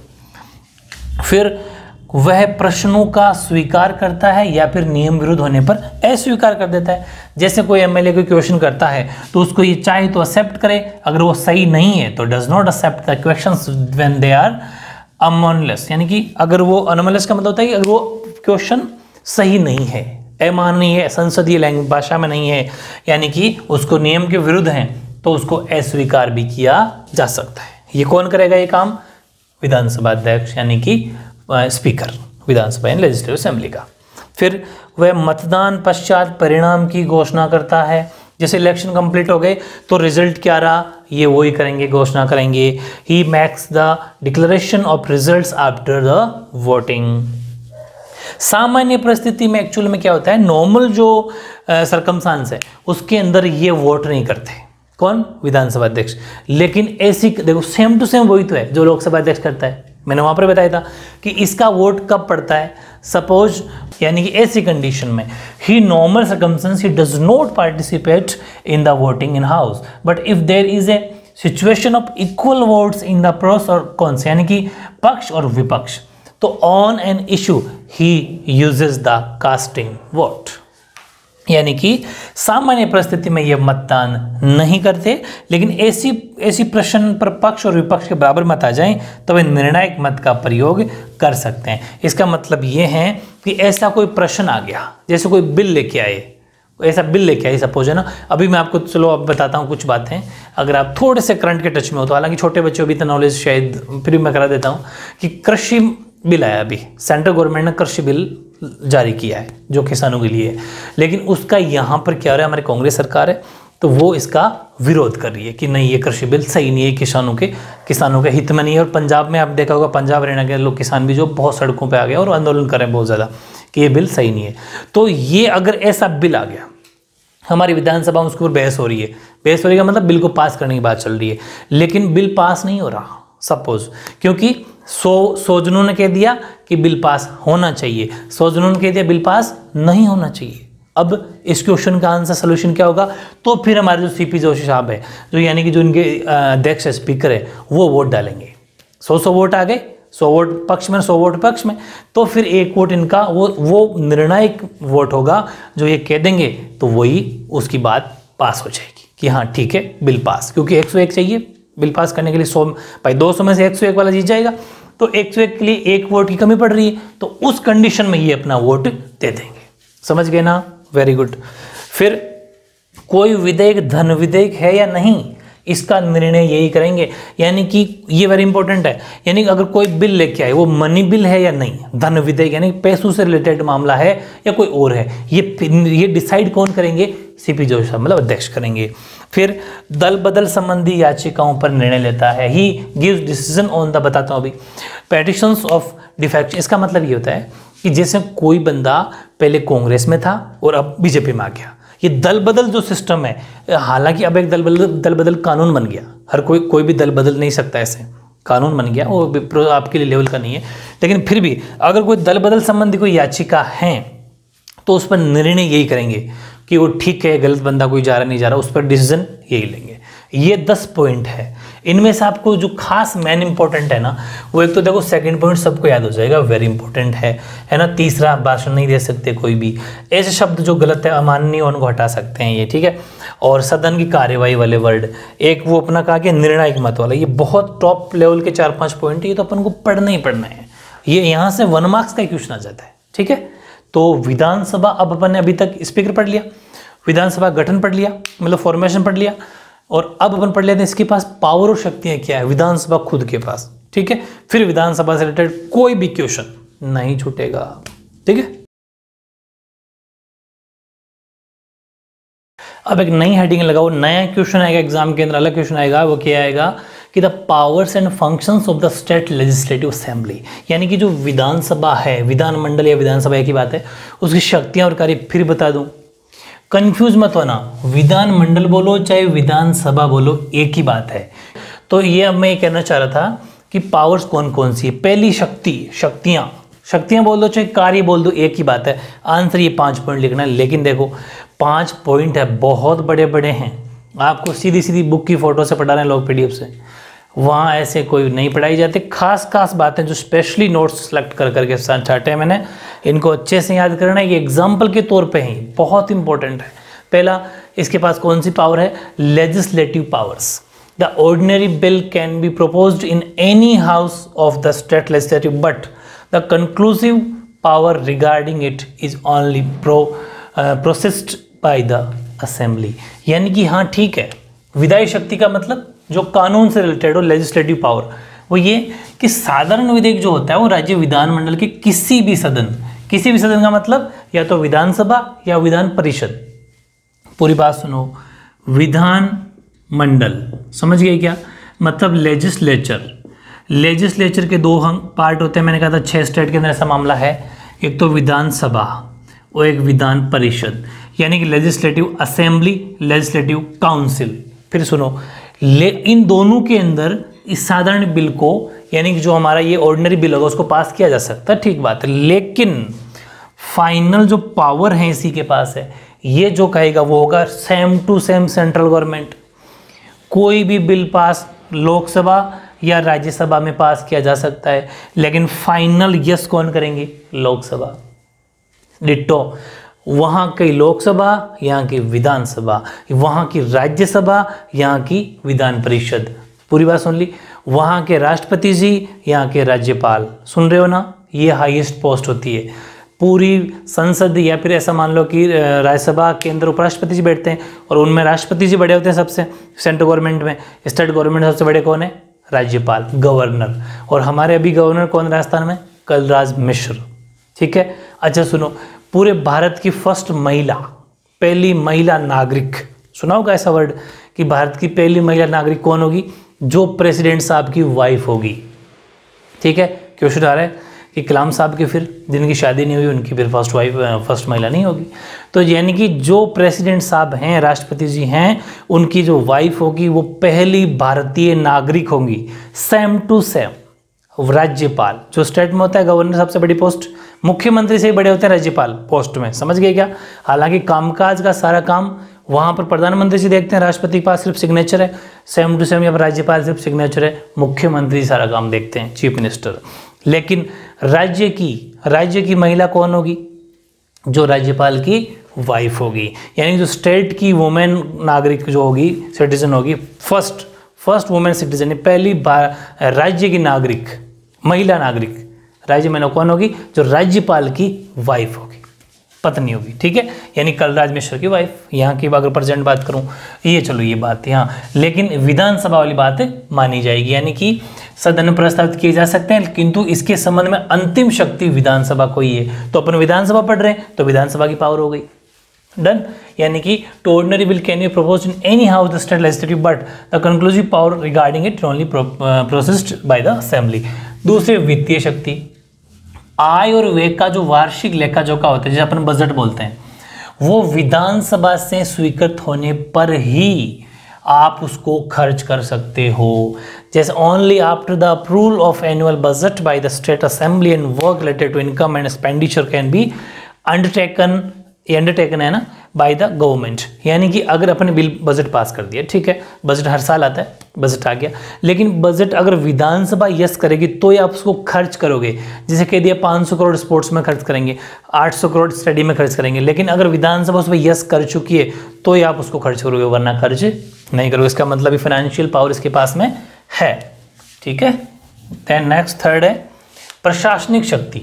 फिर वह प्रश्नों का स्वीकार करता है या फिर नियम विरुद्ध होने पर अस्वीकार कर देता है। जैसे कोई एमएलए कोई क्वेश्चन करता है तो उसको ये चाहे तो एक्सेप्ट करे, अगर वो सही नहीं है तो does not accept the questions when they are anomalous. यानी कि अगर वो अनोमलस का मतलब होता है कि अगर वो क्वेश्चन सही नहीं है, अमाननीय है, संसदीय लैंग्वेज भाषा में नहीं है, यानी कि उसको नियम के विरुद्ध है, तो उसको अस्वीकार भी किया जा सकता है। ये कौन करेगा ये काम? विधानसभा अध्यक्ष, यानी कि speaker Vidhan Sabha and legislative assembly का। फिर वह मतदान पश्चात परिणाम की घोषणा करता है। जैसे इलेक्शन कंप्लीट हो गए तो रिजल्ट क्या रहा, ये वही करेंगे, घोषणा करेंगे। He makes the declaration of results after the voting. सामान्य परिस्थिति में एक्चुअल में क्या होता है, नॉर्मल जो सरकमस्टांस है उसके अंदर ये वोट नहीं करते, कौन? विधानसभा अध्यक्ष। लेकिन ऐसी देखो सेम टू सेम वही तो है जो लोकसभा अध्यक्ष करता है। मैंने वहां पर बताया था कि इसका वोट कब पड़ता है, सपोज, यानी कि ऐसी कंडीशन में ही normal circumstance he does not participate in the voting in house, but if there is a situation of equal votes in the pros और कॉन्स, यानी कि पक्ष और विपक्ष, तो on an issue he uses the casting vote. यानी कि सामान्य परिस्थिति में ये मतदान नहीं करते, लेकिन ऐसी प्रश्न पर पक्ष और विपक्ष के बराबर मत आ जाएं तो वे निर्णायक मत का प्रयोग कर सकते हैं। इसका मतलब ये है कि ऐसा कोई प्रश्न आ गया, जैसे कोई बिल लेके आए, ऐसा बिल लेके आए सपोज, है ना। अभी मैं आपको चलो अब बताता हूँ कुछ बातें, अगर आप थोड़े से करंट के टच में हो तो, हालांकि छोटे बच्चों भी तो नॉलेज शायद फिर मैं करा देता हूँ कि कृषि बिल आया, अभी सेंट्रल गवर्नमेंट ने कृषि बिल जारी किया है जो किसानों के लिए है, लेकिन उसका यहाँ पर क्या हो रहा है, हमारी कांग्रेस सरकार है तो वो इसका विरोध कर रही है कि नहीं ये कृषि बिल सही नहीं है, किसानों के हित में नहीं है। और पंजाब में आप देखा होगा, पंजाब हरियाणा के लोग किसान भी जो बहुत सड़कों पे आ गए और आंदोलन कर रहे हैं बहुत ज़्यादा कि ये बिल सही नहीं है। तो ये अगर ऐसा बिल आ गया हमारी विधानसभा में, उसके ऊपर बहस हो रही है, बहस हो रही है मतलब बिल को पास करने की बात चल रही है, लेकिन बिल पास नहीं हो रहा सपोज, क्योंकि 100 जनों ने कह दिया कि बिल पास होना चाहिए, 100 जनों ने कह दिया बिल पास नहीं होना चाहिए। अब इस क्वेश्चन का आंसर सोल्यूशन क्या होगा? तो फिर हमारे जो सीपी जोशी साहब है, जो यानी कि जो इनके अध्यक्ष स्पीकर है, वो वोट डालेंगे। 100 वोट आ गए, 100 वोट पक्ष में, 100 वोट पक्ष में, तो फिर एक वोट इनका वो निर्णायक वोट होगा, जो ये कह देंगे तो वही उसकी बात पास हो जाएगी कि हाँ ठीक है बिल पास, क्योंकि 101 चाहिए बिल पास करने के लिए। 100 भाई 200 में से 101 वाला जीत जाएगा, तो 101 के लिए एक वोट की कमी पड़ रही है, तो उस कंडीशन में ये अपना वोट दे देंगे। समझ गए ना? Very good. फिर कोई विधेयक धन विधेयक है या नहीं, इसका निर्णय यही करेंगे। यानी कि ये वेरी इंपॉर्टेंट है, यानी कि अगर कोई बिल लेके आए वो मनी बिल है या नहीं, धन विधेयक यानी पैसों से रिलेटेड मामला है या कोई और है, ये डिसाइड कौन करेंगे? सीपी जोशी साहब, मतलब अध्यक्ष करेंगे। फिर दल बदल संबंधी याचिकाओं पर निर्णय लेता है। He gives decision on the, बताता हूँ अभी, पेटिशंस ऑफ डिफेक्शन। इसका मतलब ये होता है कि जैसे कोई बंदा पहले कांग्रेस में था और अब बीजेपी में आ गया, ये दल बदल जो सिस्टम है, हालांकि अब एक दल बदल कानून बन गया, हर कोई भी दल बदल नहीं सकता ऐसे, कानून बन गया, वो आपके लिए लेवल का नहीं है, लेकिन फिर भी अगर कोई दल बदल संबंधी कोई याचिका है तो उस पर निर्णय यही करेंगे कि वो ठीक है, गलत बंदा कोई जा रहा नहीं जा रहा, उस पर डिसीजन यही लेंगे। ये 10 पॉइंट है। इनमें से आपको जो खास मेन इंपॉर्टेंट है ना, वो एक तो देखो सेकंड पॉइंट सबको याद हो जाएगा, वेरी इंपॉर्टेंट है ना। तीसरा, भाषण नहीं दे सकते कोई भी, ऐसे शब्द जो गलत है अमाननीय उनको हटा सकते हैं ये, ठीक है। और सदन की कार्यवाही वाले वर्ड, एक वो अपना कहा कि निर्णायक मत वाला, ये बहुत टॉप लेवल के 4-5 पॉइंट, ये तो अपन को पढ़ना ही पढ़ना है, ये यहाँ से 1 मार्क्स का क्वेश्चन आ जाता है, ठीक है। तो विधानसभा, अब अपन ने अभी तक स्पीकर पढ़ लिया, विधानसभा गठन पढ़ लिया, मतलब फॉर्मेशन पढ़ लिया, और अब अपन पढ़ लेते हैं इसके पास पावर और शक्तियां क्या है, विधानसभा खुद के पास, ठीक है। फिर विधानसभा से रिलेटेड कोई भी क्वेश्चन नहीं छूटेगा, ठीक है। अब एक नई हेडिंग लगाओ, नया क्वेश्चन आएगा एग्जाम के अंदर, अलग क्वेश्चन आएगा, वो क्या आएगा कि the powers and functions of the state legislative assembly, यानी कि जो विधानसभा है, विधानमंडल या विधानसभा एक ही बात है, उसकी शक्तियां और कार्य फिर बता दूं, कंफ्यूज मत होना, विधानमंडल बोलो चाहे विधानसभा बोलो एक ही बात है। तो ये अब मैं ये कहना चाह रहा था कि पावर्स कौन कौन सी है। पहली शक्तियां बोल दो चाहे कार्य बोल दो एक ही बात है। आंसर ये 5 पॉइंट लिखना है, लेकिन देखो 5 पॉइंट है, बहुत बड़े बड़े हैं, आपको सीधी सीधी बुक की फोटो से पढ़ा रहे हैं लोग PDF से, वहाँ ऐसे कोई नहीं पढ़ाई जाती। खास बातें जो स्पेशली नोट्स सेलेक्ट कर करके चाटे हैं मैंने, इनको अच्छे से याद करना है, ये एग्जाम्पल के तौर पे ही बहुत इंपॉर्टेंट है। पहला, इसके पास कौन सी पावर है, legislative powers. The ordinary bill can be proposed in any house of the state legislative but the conclusive power regarding it is only processed by the assembly. यानी कि हाँ ठीक है, विधायी शक्ति का मतलब जो कानून से रिलेटेड हो, लेजिस्लेटिव पावर, वो ये कि साधारण विधेयक जो होता है वो राज्य विधानमंडल के किसी भी सदन का मतलब या तो विधानसभा या विधान परिषद, पूरी बात सुनो, विधान मंडल, समझ गए क्या मतलब, लेजिस्लेचर के 2 पार्ट होते हैं, मैंने कहा था 6 स्टेट के अंदर ऐसा मामला है, एक तो विधानसभा और एक विधान परिषद, यानी कि लेजिस्लेटिव असेंबली, लेजिस्लेटिव काउंसिल। फिर सुनो, इन दोनों के अंदर इस साधारण बिल को, यानी कि जो हमारा ये ऑर्डिनरी बिल होगा उसको पास किया जा सकता है, ठीक बात है, लेकिन फाइनल जो पावर है इसी के पास है, ये जो कहेगा वो होगा same to same central government. कोई भी बिल पास लोकसभा या राज्यसभा में पास किया जा सकता है, लेकिन फाइनल यस कौन करेंगे, लोकसभा। डिट्टो, वहाँ की लोकसभा, यहाँ की विधानसभा, वहाँ की राज्यसभा, यहाँ की विधान परिषद, पूरी बात सुन ली, वहाँ के राष्ट्रपति जी, यहाँ के राज्यपाल, सुन रहे हो ना, ये हाईएस्ट पोस्ट होती है पूरी संसद, या फिर ऐसा मान लो कि राज्यसभा के अंदर उपराष्ट्रपति जी बैठते हैं और उनमें राष्ट्रपति जी बड़े होते हैं सबसे, सेंट्रल गवर्नमेंट में, स्टेट गवर्नमेंट सबसे बड़े कौन है, राज्यपाल, गवर्नर। और हमारे अभी गवर्नर कौन राजस्थान में, कलराज मिश्र, ठीक है। अच्छा सुनो, पूरे भारत की फर्स्ट महिला, पहली महिला नागरिक, सुना होगा ऐसा वर्ड कि भारत की पहली महिला नागरिक कौन होगी, जो प्रेसिडेंट साहब की वाइफ होगी, ठीक है। क्वेश्चन आ रहा है कि कलाम साहब के फिर जिनकी शादी नहीं हुई उनकी फिर फर्स्ट महिला नहीं होगी, तो यानी कि जो प्रेसिडेंट साहब हैं, राष्ट्रपति जी हैं, उनकी जो वाइफ होगी वो पहली भारतीय नागरिक होंगी। सेम टू सेम राज्यपाल, जो स्टेट में होता है गवर्नर सबसे बड़ी पोस्ट, मुख्यमंत्री से ही बड़े होते हैं राज्यपाल पोस्ट में, समझ गए क्या। हालांकि कामकाज का सारा काम वहाँ पर प्रधानमंत्री जी देखते हैं, राष्ट्रपति के पास सिर्फ सिग्नेचर है, सेम टू सेम यहाँ पर राज्यपाल सिर्फ सिग्नेचर है, मुख्यमंत्री सारा काम देखते हैं, चीफ मिनिस्टर। लेकिन राज्य की महिला कौन होगी, जो राज्यपाल की वाइफ होगी, यानी जो स्टेट की वुमेन नागरिक जो होगी, सिटीजन होगी, फर्स्ट वुमेन सिटीजन, पहली राज्य की नागरिक, महिला नागरिक राज्य में कौन होगी, जो राज्यपाल की वाइफ होगी, पत्नी होगी, ठीक है। यानी कलराज मिश्र की वाइफ, यहाँ की अगर प्रेजेंट बात करूँ, ये चलो ये बात यहाँ, लेकिन विधानसभा वाली बात मानी जाएगी, यानी कि सदन में प्रस्तावित किए जा सकते हैं, किंतु इसके संबंध में अंतिम शक्ति विधानसभा को ही है। तो अपन विधानसभा पढ़ रहे हैं तो विधानसभा की पावर हो गई, डन। यानी कि to ordinary bill can be proposed in any house the state legislative but the conclusive power regarding it only processed by the assembly. दूसरे, वित्तीय शक्ति, आय और व्यय का जो वार्षिक लेखा जोखा होता है, जिसे अपन बजट बोलते हैं, वो विधानसभा से स्वीकृत होने पर ही आप उसको खर्च कर सकते हो। जैसे only after the approval of annual budget by the state assembly and work related to income and expenditure can be undertaken, ये अंडरटेकन है ना, बाय द गवर्नमेंट। यानी कि अगर अपने बिल बजट पास कर दिया, ठीक है, बजट हर साल आता है, बजट आ गया, लेकिन बजट अगर विधानसभा यस करेगी तो ही आप उसको खर्च करोगे। जैसे कह दिया 500 करोड़ स्पोर्ट्स में खर्च करेंगे, 800 करोड़ स्टडी में खर्च करेंगे, लेकिन अगर विधानसभा उस पर यस कर चुकी है तो ही आप उसको खर्च करोगे, वरना खर्च नहीं करोगे। इसका मतलब ये फाइनेंशियल पावर इसके पास में है, ठीक है। देन नेक्स्ट थर्ड है प्रशासनिक शक्ति,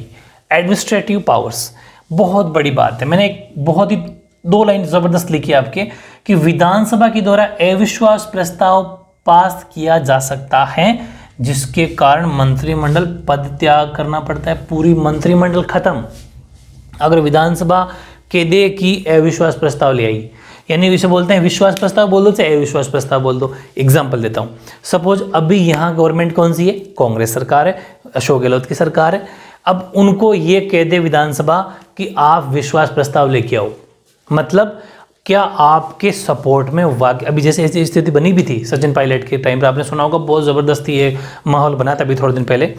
एडमिनिस्ट्रेटिव पावर्स। बहुत बड़ी बात है, मैंने एक बहुत ही 2 लाइन जबरदस्त लिखी आपके कि विधानसभा के द्वारा अविश्वास प्रस्ताव पास किया जा सकता है जिसके कारण मंत्रिमंडल पद त्याग करना पड़ता है, पूरी मंत्रिमंडल खत्म। अगर विधानसभा के दे की अविश्वास प्रस्ताव ले आई, यानी इसे बोलते हैं विश्वास प्रस्ताव बोल दो चाहे अविश्वास प्रस्ताव बोल दो। एग्जाम्पल देता हूँ, सपोज अभी यहाँ गवर्नमेंट कौन सी है, कांग्रेस सरकार है, अशोक गहलोत की सरकार है। अब उनको ये कह दे विधानसभा कि आप विश्वास प्रस्ताव लेके आओ, मतलब क्या आपके सपोर्ट में वाकई, अभी जैसे ऐसी स्थिति बनी भी थी सचिन पायलट के टाइम पर, आपने सुना होगा, बहुत ज़बरदस्ती ये माहौल बना था अभी थोड़े दिन पहले।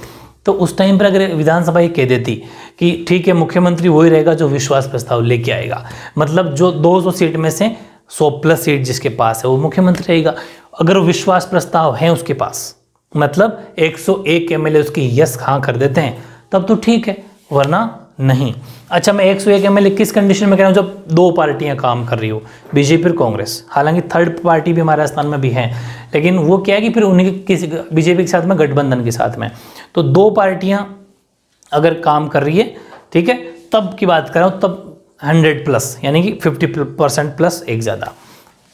तो उस टाइम पर अगर विधानसभा ये कह देती कि ठीक है मुख्यमंत्री वही रहेगा जो विश्वास प्रस्ताव लेके आएगा, मतलब जो 200 सीट में से 100+ सीट जिसके पास है वो मुख्यमंत्री रहेगा। अगर विश्वास प्रस्ताव है उसके पास, मतलब 101 MLA उसकी यस हाँ कर देते हैं, तब तो ठीक है, वरना नहीं। अच्छा, मैं 101 MLA किस कंडीशन में कह रहा हूँ, जब 2 पार्टियां काम कर रही हो, बीजेपी और कांग्रेस। हालांकि थर्ड पार्टी भी हमारे राजस्थान में भी है, लेकिन वो क्या है कि फिर उन्हीं के किसी बीजेपी के साथ में, गठबंधन के साथ में, तो 2 पार्टियां अगर काम कर रही है, ठीक है, तब की बात कर रहा हूँ, तब 100+, यानी कि 50% एक ज़्यादा,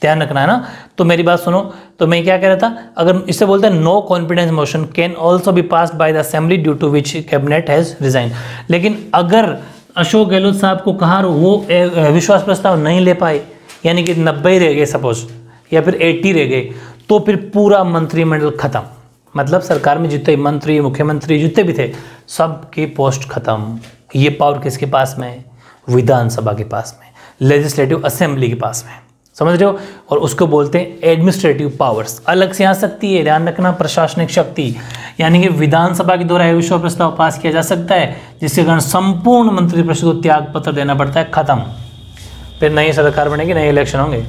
ध्यान रखना है ना। तो मेरी बात सुनो, तो मैं क्या कह रहा था, अगर इससे बोलते हैं no confidence motion can also be passed by the assembly due to which cabinet has resign. लेकिन अगर अशोक गहलोत साहब को कहा वो विश्वास प्रस्ताव नहीं ले पाए, यानी कि 90 रह गए सपोज, या फिर 80 रह गए, तो फिर पूरा मंत्रिमंडल खत्म, मतलब सरकार में जितने मंत्री मुख्यमंत्री जितने भी थे सबकी पोस्ट खत्म। ये पावर किसके पास में है, विधानसभा के पास में, लेजिस्लेटिव असेंबली के पास में, समझ रहे हो। और उसको बोलते हैं एडमिनिस्ट्रेटिव पावर्स, अलग से आ सकती है, ध्यान रखना, प्रशासनिक शक्ति, यानी कि विधानसभा के द्वारा अविश्वास प्रस्ताव पास किया जा सकता है जिसके कारण संपूर्ण मंत्रिपरिषद को त्याग पत्र देना पड़ता है, खत्म। फिर नई सरकार बनेगी, नए इलेक्शन होंगे।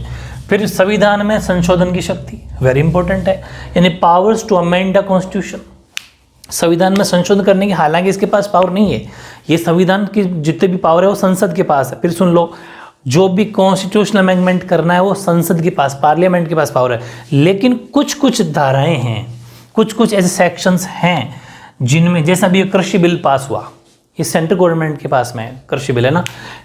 फिर संविधान में संशोधन की शक्ति, वेरी इंपॉर्टेंट है, यानी powers to amend the constitution, संविधान में संशोधन करने की, हालांकि इसके पास पावर नहीं है, ये संविधान की जितने भी पावर है वो संसद के पास है। फिर सुन लो, जो भी कॉन्स्टिट्यूशनल अमेंडमेंट करना है वो संसद के पास, पार्लियामेंट के पास पावर है, लेकिन कुछ कुछ धाराएं हैं, कुछ कुछ ऐसे सेक्शंस हैं जिनमें, जैसा भी कृषि बिल पास हुआ, ये सेंट्रल गवर्नमेंट के पास में कृषि बिल है ना,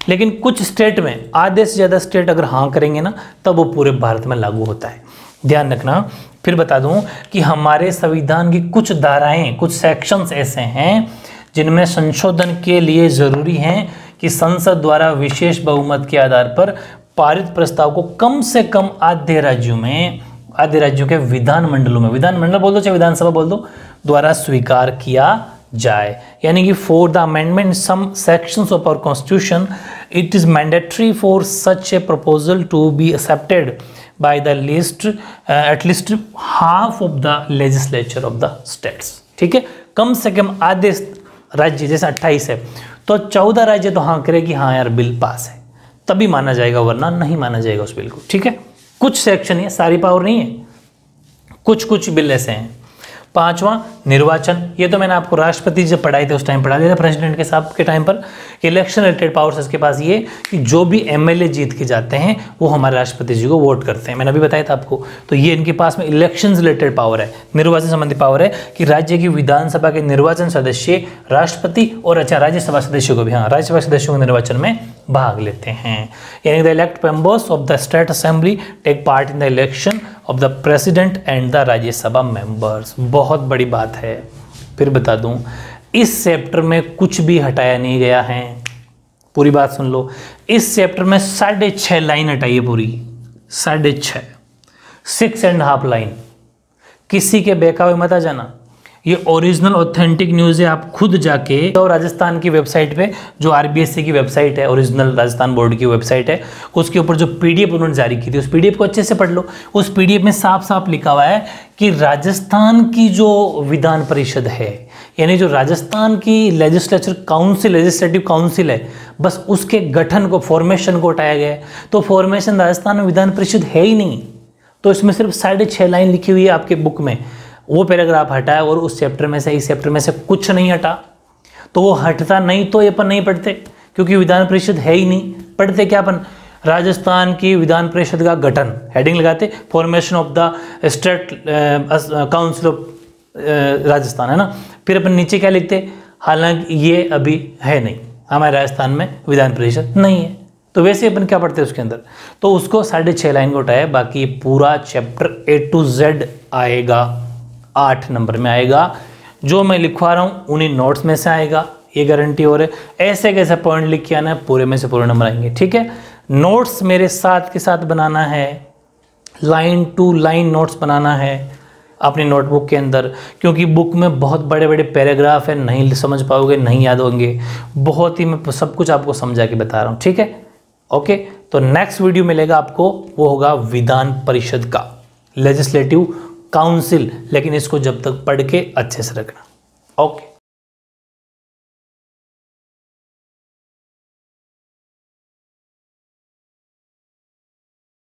लेकिन कुछ स्टेट में, आधे से ज़्यादा स्टेट अगर हाँ करेंगे ना, तब वो पूरे भारत में लागू होता है, ध्यान रखना। फिर बता दूं कि हमारे संविधान की कुछ धाराएं, कुछ सेक्शंस ऐसे हैं जिनमें संशोधन के लिए ज़रूरी हैं कि संसद द्वारा विशेष बहुमत के आधार पर पारित प्रस्ताव को कम से कम आधे राज्यों में, आधे राज्यों के विधानमंडलों में, विधानमंडल बोल दो चाहे विधानसभा बोल दो, द्वारा स्वीकार किया जाए। यानी कि for the amendment some sections of our constitution it is mandatory for such a proposal to be accepted by the list at least half of the legislature of the states. ठीक है, कम से कम आधे राज्य, जैसे 28 है तो 14 राज्य तो हाँ करेगी, हाँ यार बिल पास है, तभी माना जाएगा, वरना नहीं माना जाएगा उस बिल को। ठीक है, कुछ सेक्शन है, सारी पावर नहीं है, कुछ कुछ बिल ऐसे हैं। 5वां निर्वाचन, ये तो मैंने आपको राष्ट्रपति जब पढ़ाई थे उस टाइम पढ़ा दिया था, प्रेसिडेंट के साहब के टाइम पर। इलेक्शन रिलेटेड पावर्स इसके पास ये कि जो भी एमएलए जीत के जाते हैं वो हमारे राष्ट्रपति जी को वोट करते हैं, मैंने अभी बताया था आपको। तो ये इनके पास में इलेक्शन रिलेटेड पावर है, निर्वाचन संबंधी पावर है कि राज्य की विधानसभा के निर्वाचन सदस्य, राष्ट्रपति और अच्छा राज्यसभा सदस्यों को भी, हाँ राज्यसभा सदस्यों के निर्वाचन में भाग लेते हैं। यानी the elect members of the state assembly take part in the election of the president and the Rajya Sabha members. बहुत बड़ी बात है। फिर बता दूं, इस चैप्टर में कुछ भी हटाया नहीं गया है, पूरी बात सुन लो। इस चैप्टर में 6.5 लाइन हटाई है, पूरी 6.5, 6.5 लाइन। किसी के बहकावे मत आ जाना, ये ओरिजिनल ऑथेंटिक न्यूज़ है। आप खुद जाके तो राजस्थान की वेबसाइट पे, जो आरबीएससी की वेबसाइट है, ओरिजिनल राजस्थान बोर्ड की वेबसाइट है, उसके ऊपर जो पीडीएफ उन्होंने जारी की थी, उस पीडीएफ को अच्छे से पढ़ लो। उस पीडीएफ में साफ साफ लिखा हुआ है कि राजस्थान की जो विधान परिषद है, यानी जो राजस्थान की लेजिस्लेचर काउंसिल, लेजिस्लेटिव काउंसिल है, बस उसके गठन को, फॉर्मेशन को हटाया गया है। तो फॉर्मेशन राजस्थान में विधान परिषद है ही नहीं। तो इसमें सिर्फ 6.5 लाइन लिखी हुई है आपके बुक में, वो पैराग्राफ हटाया और उस चैप्टर में से, इस चैप्टर में से कुछ नहीं हटा। तो वो हटता नहीं तो ये अपन नहीं पढ़ते, क्योंकि विधान परिषद है ही नहीं। पढ़ते क्या अपन? राजस्थान की विधान परिषद का गठन, हेडिंग लगाते, formation of the state council of Rajasthan, है ना। फिर अपन नीचे क्या लिखते? हालांकि ये अभी है नहीं, हमारे राजस्थान में विधान परिषद नहीं है। तो वैसे अपन क्या पढ़ते हैं उसके अंदर, तो उसको 6.5 लाइन को उठाया। बाकी ये पूरा चैप्टर A to Z आएगा, 8 नंबर में आएगा। जो मैं लिखवा रहा हूँ उन्हीं नोट्स में से आएगा, ये गारंटी हो रही है। ऐसे कैसे पॉइंट लिख के आना है, पूरे में से पूरे नंबर आएंगे, ठीक है। नोट्स मेरे साथ के साथ बनाना है, लाइन टू लाइन नोट्स बनाना है अपनी नोटबुक के अंदर, क्योंकि बुक में बहुत बड़े बड़े पैराग्राफ है, नहीं समझ पाओगे, नहीं याद होंगे। बहुत ही मैं सब कुछ आपको समझा के बता रहा हूँ, ठीक है। ओके, तो नेक्स्ट वीडियो मिलेगा आपको, वो होगा विधान परिषद का, लेजिस्लेटिव काउंसिल। लेकिन इसको जब तक पढ़ के अच्छे से रखना। ओके।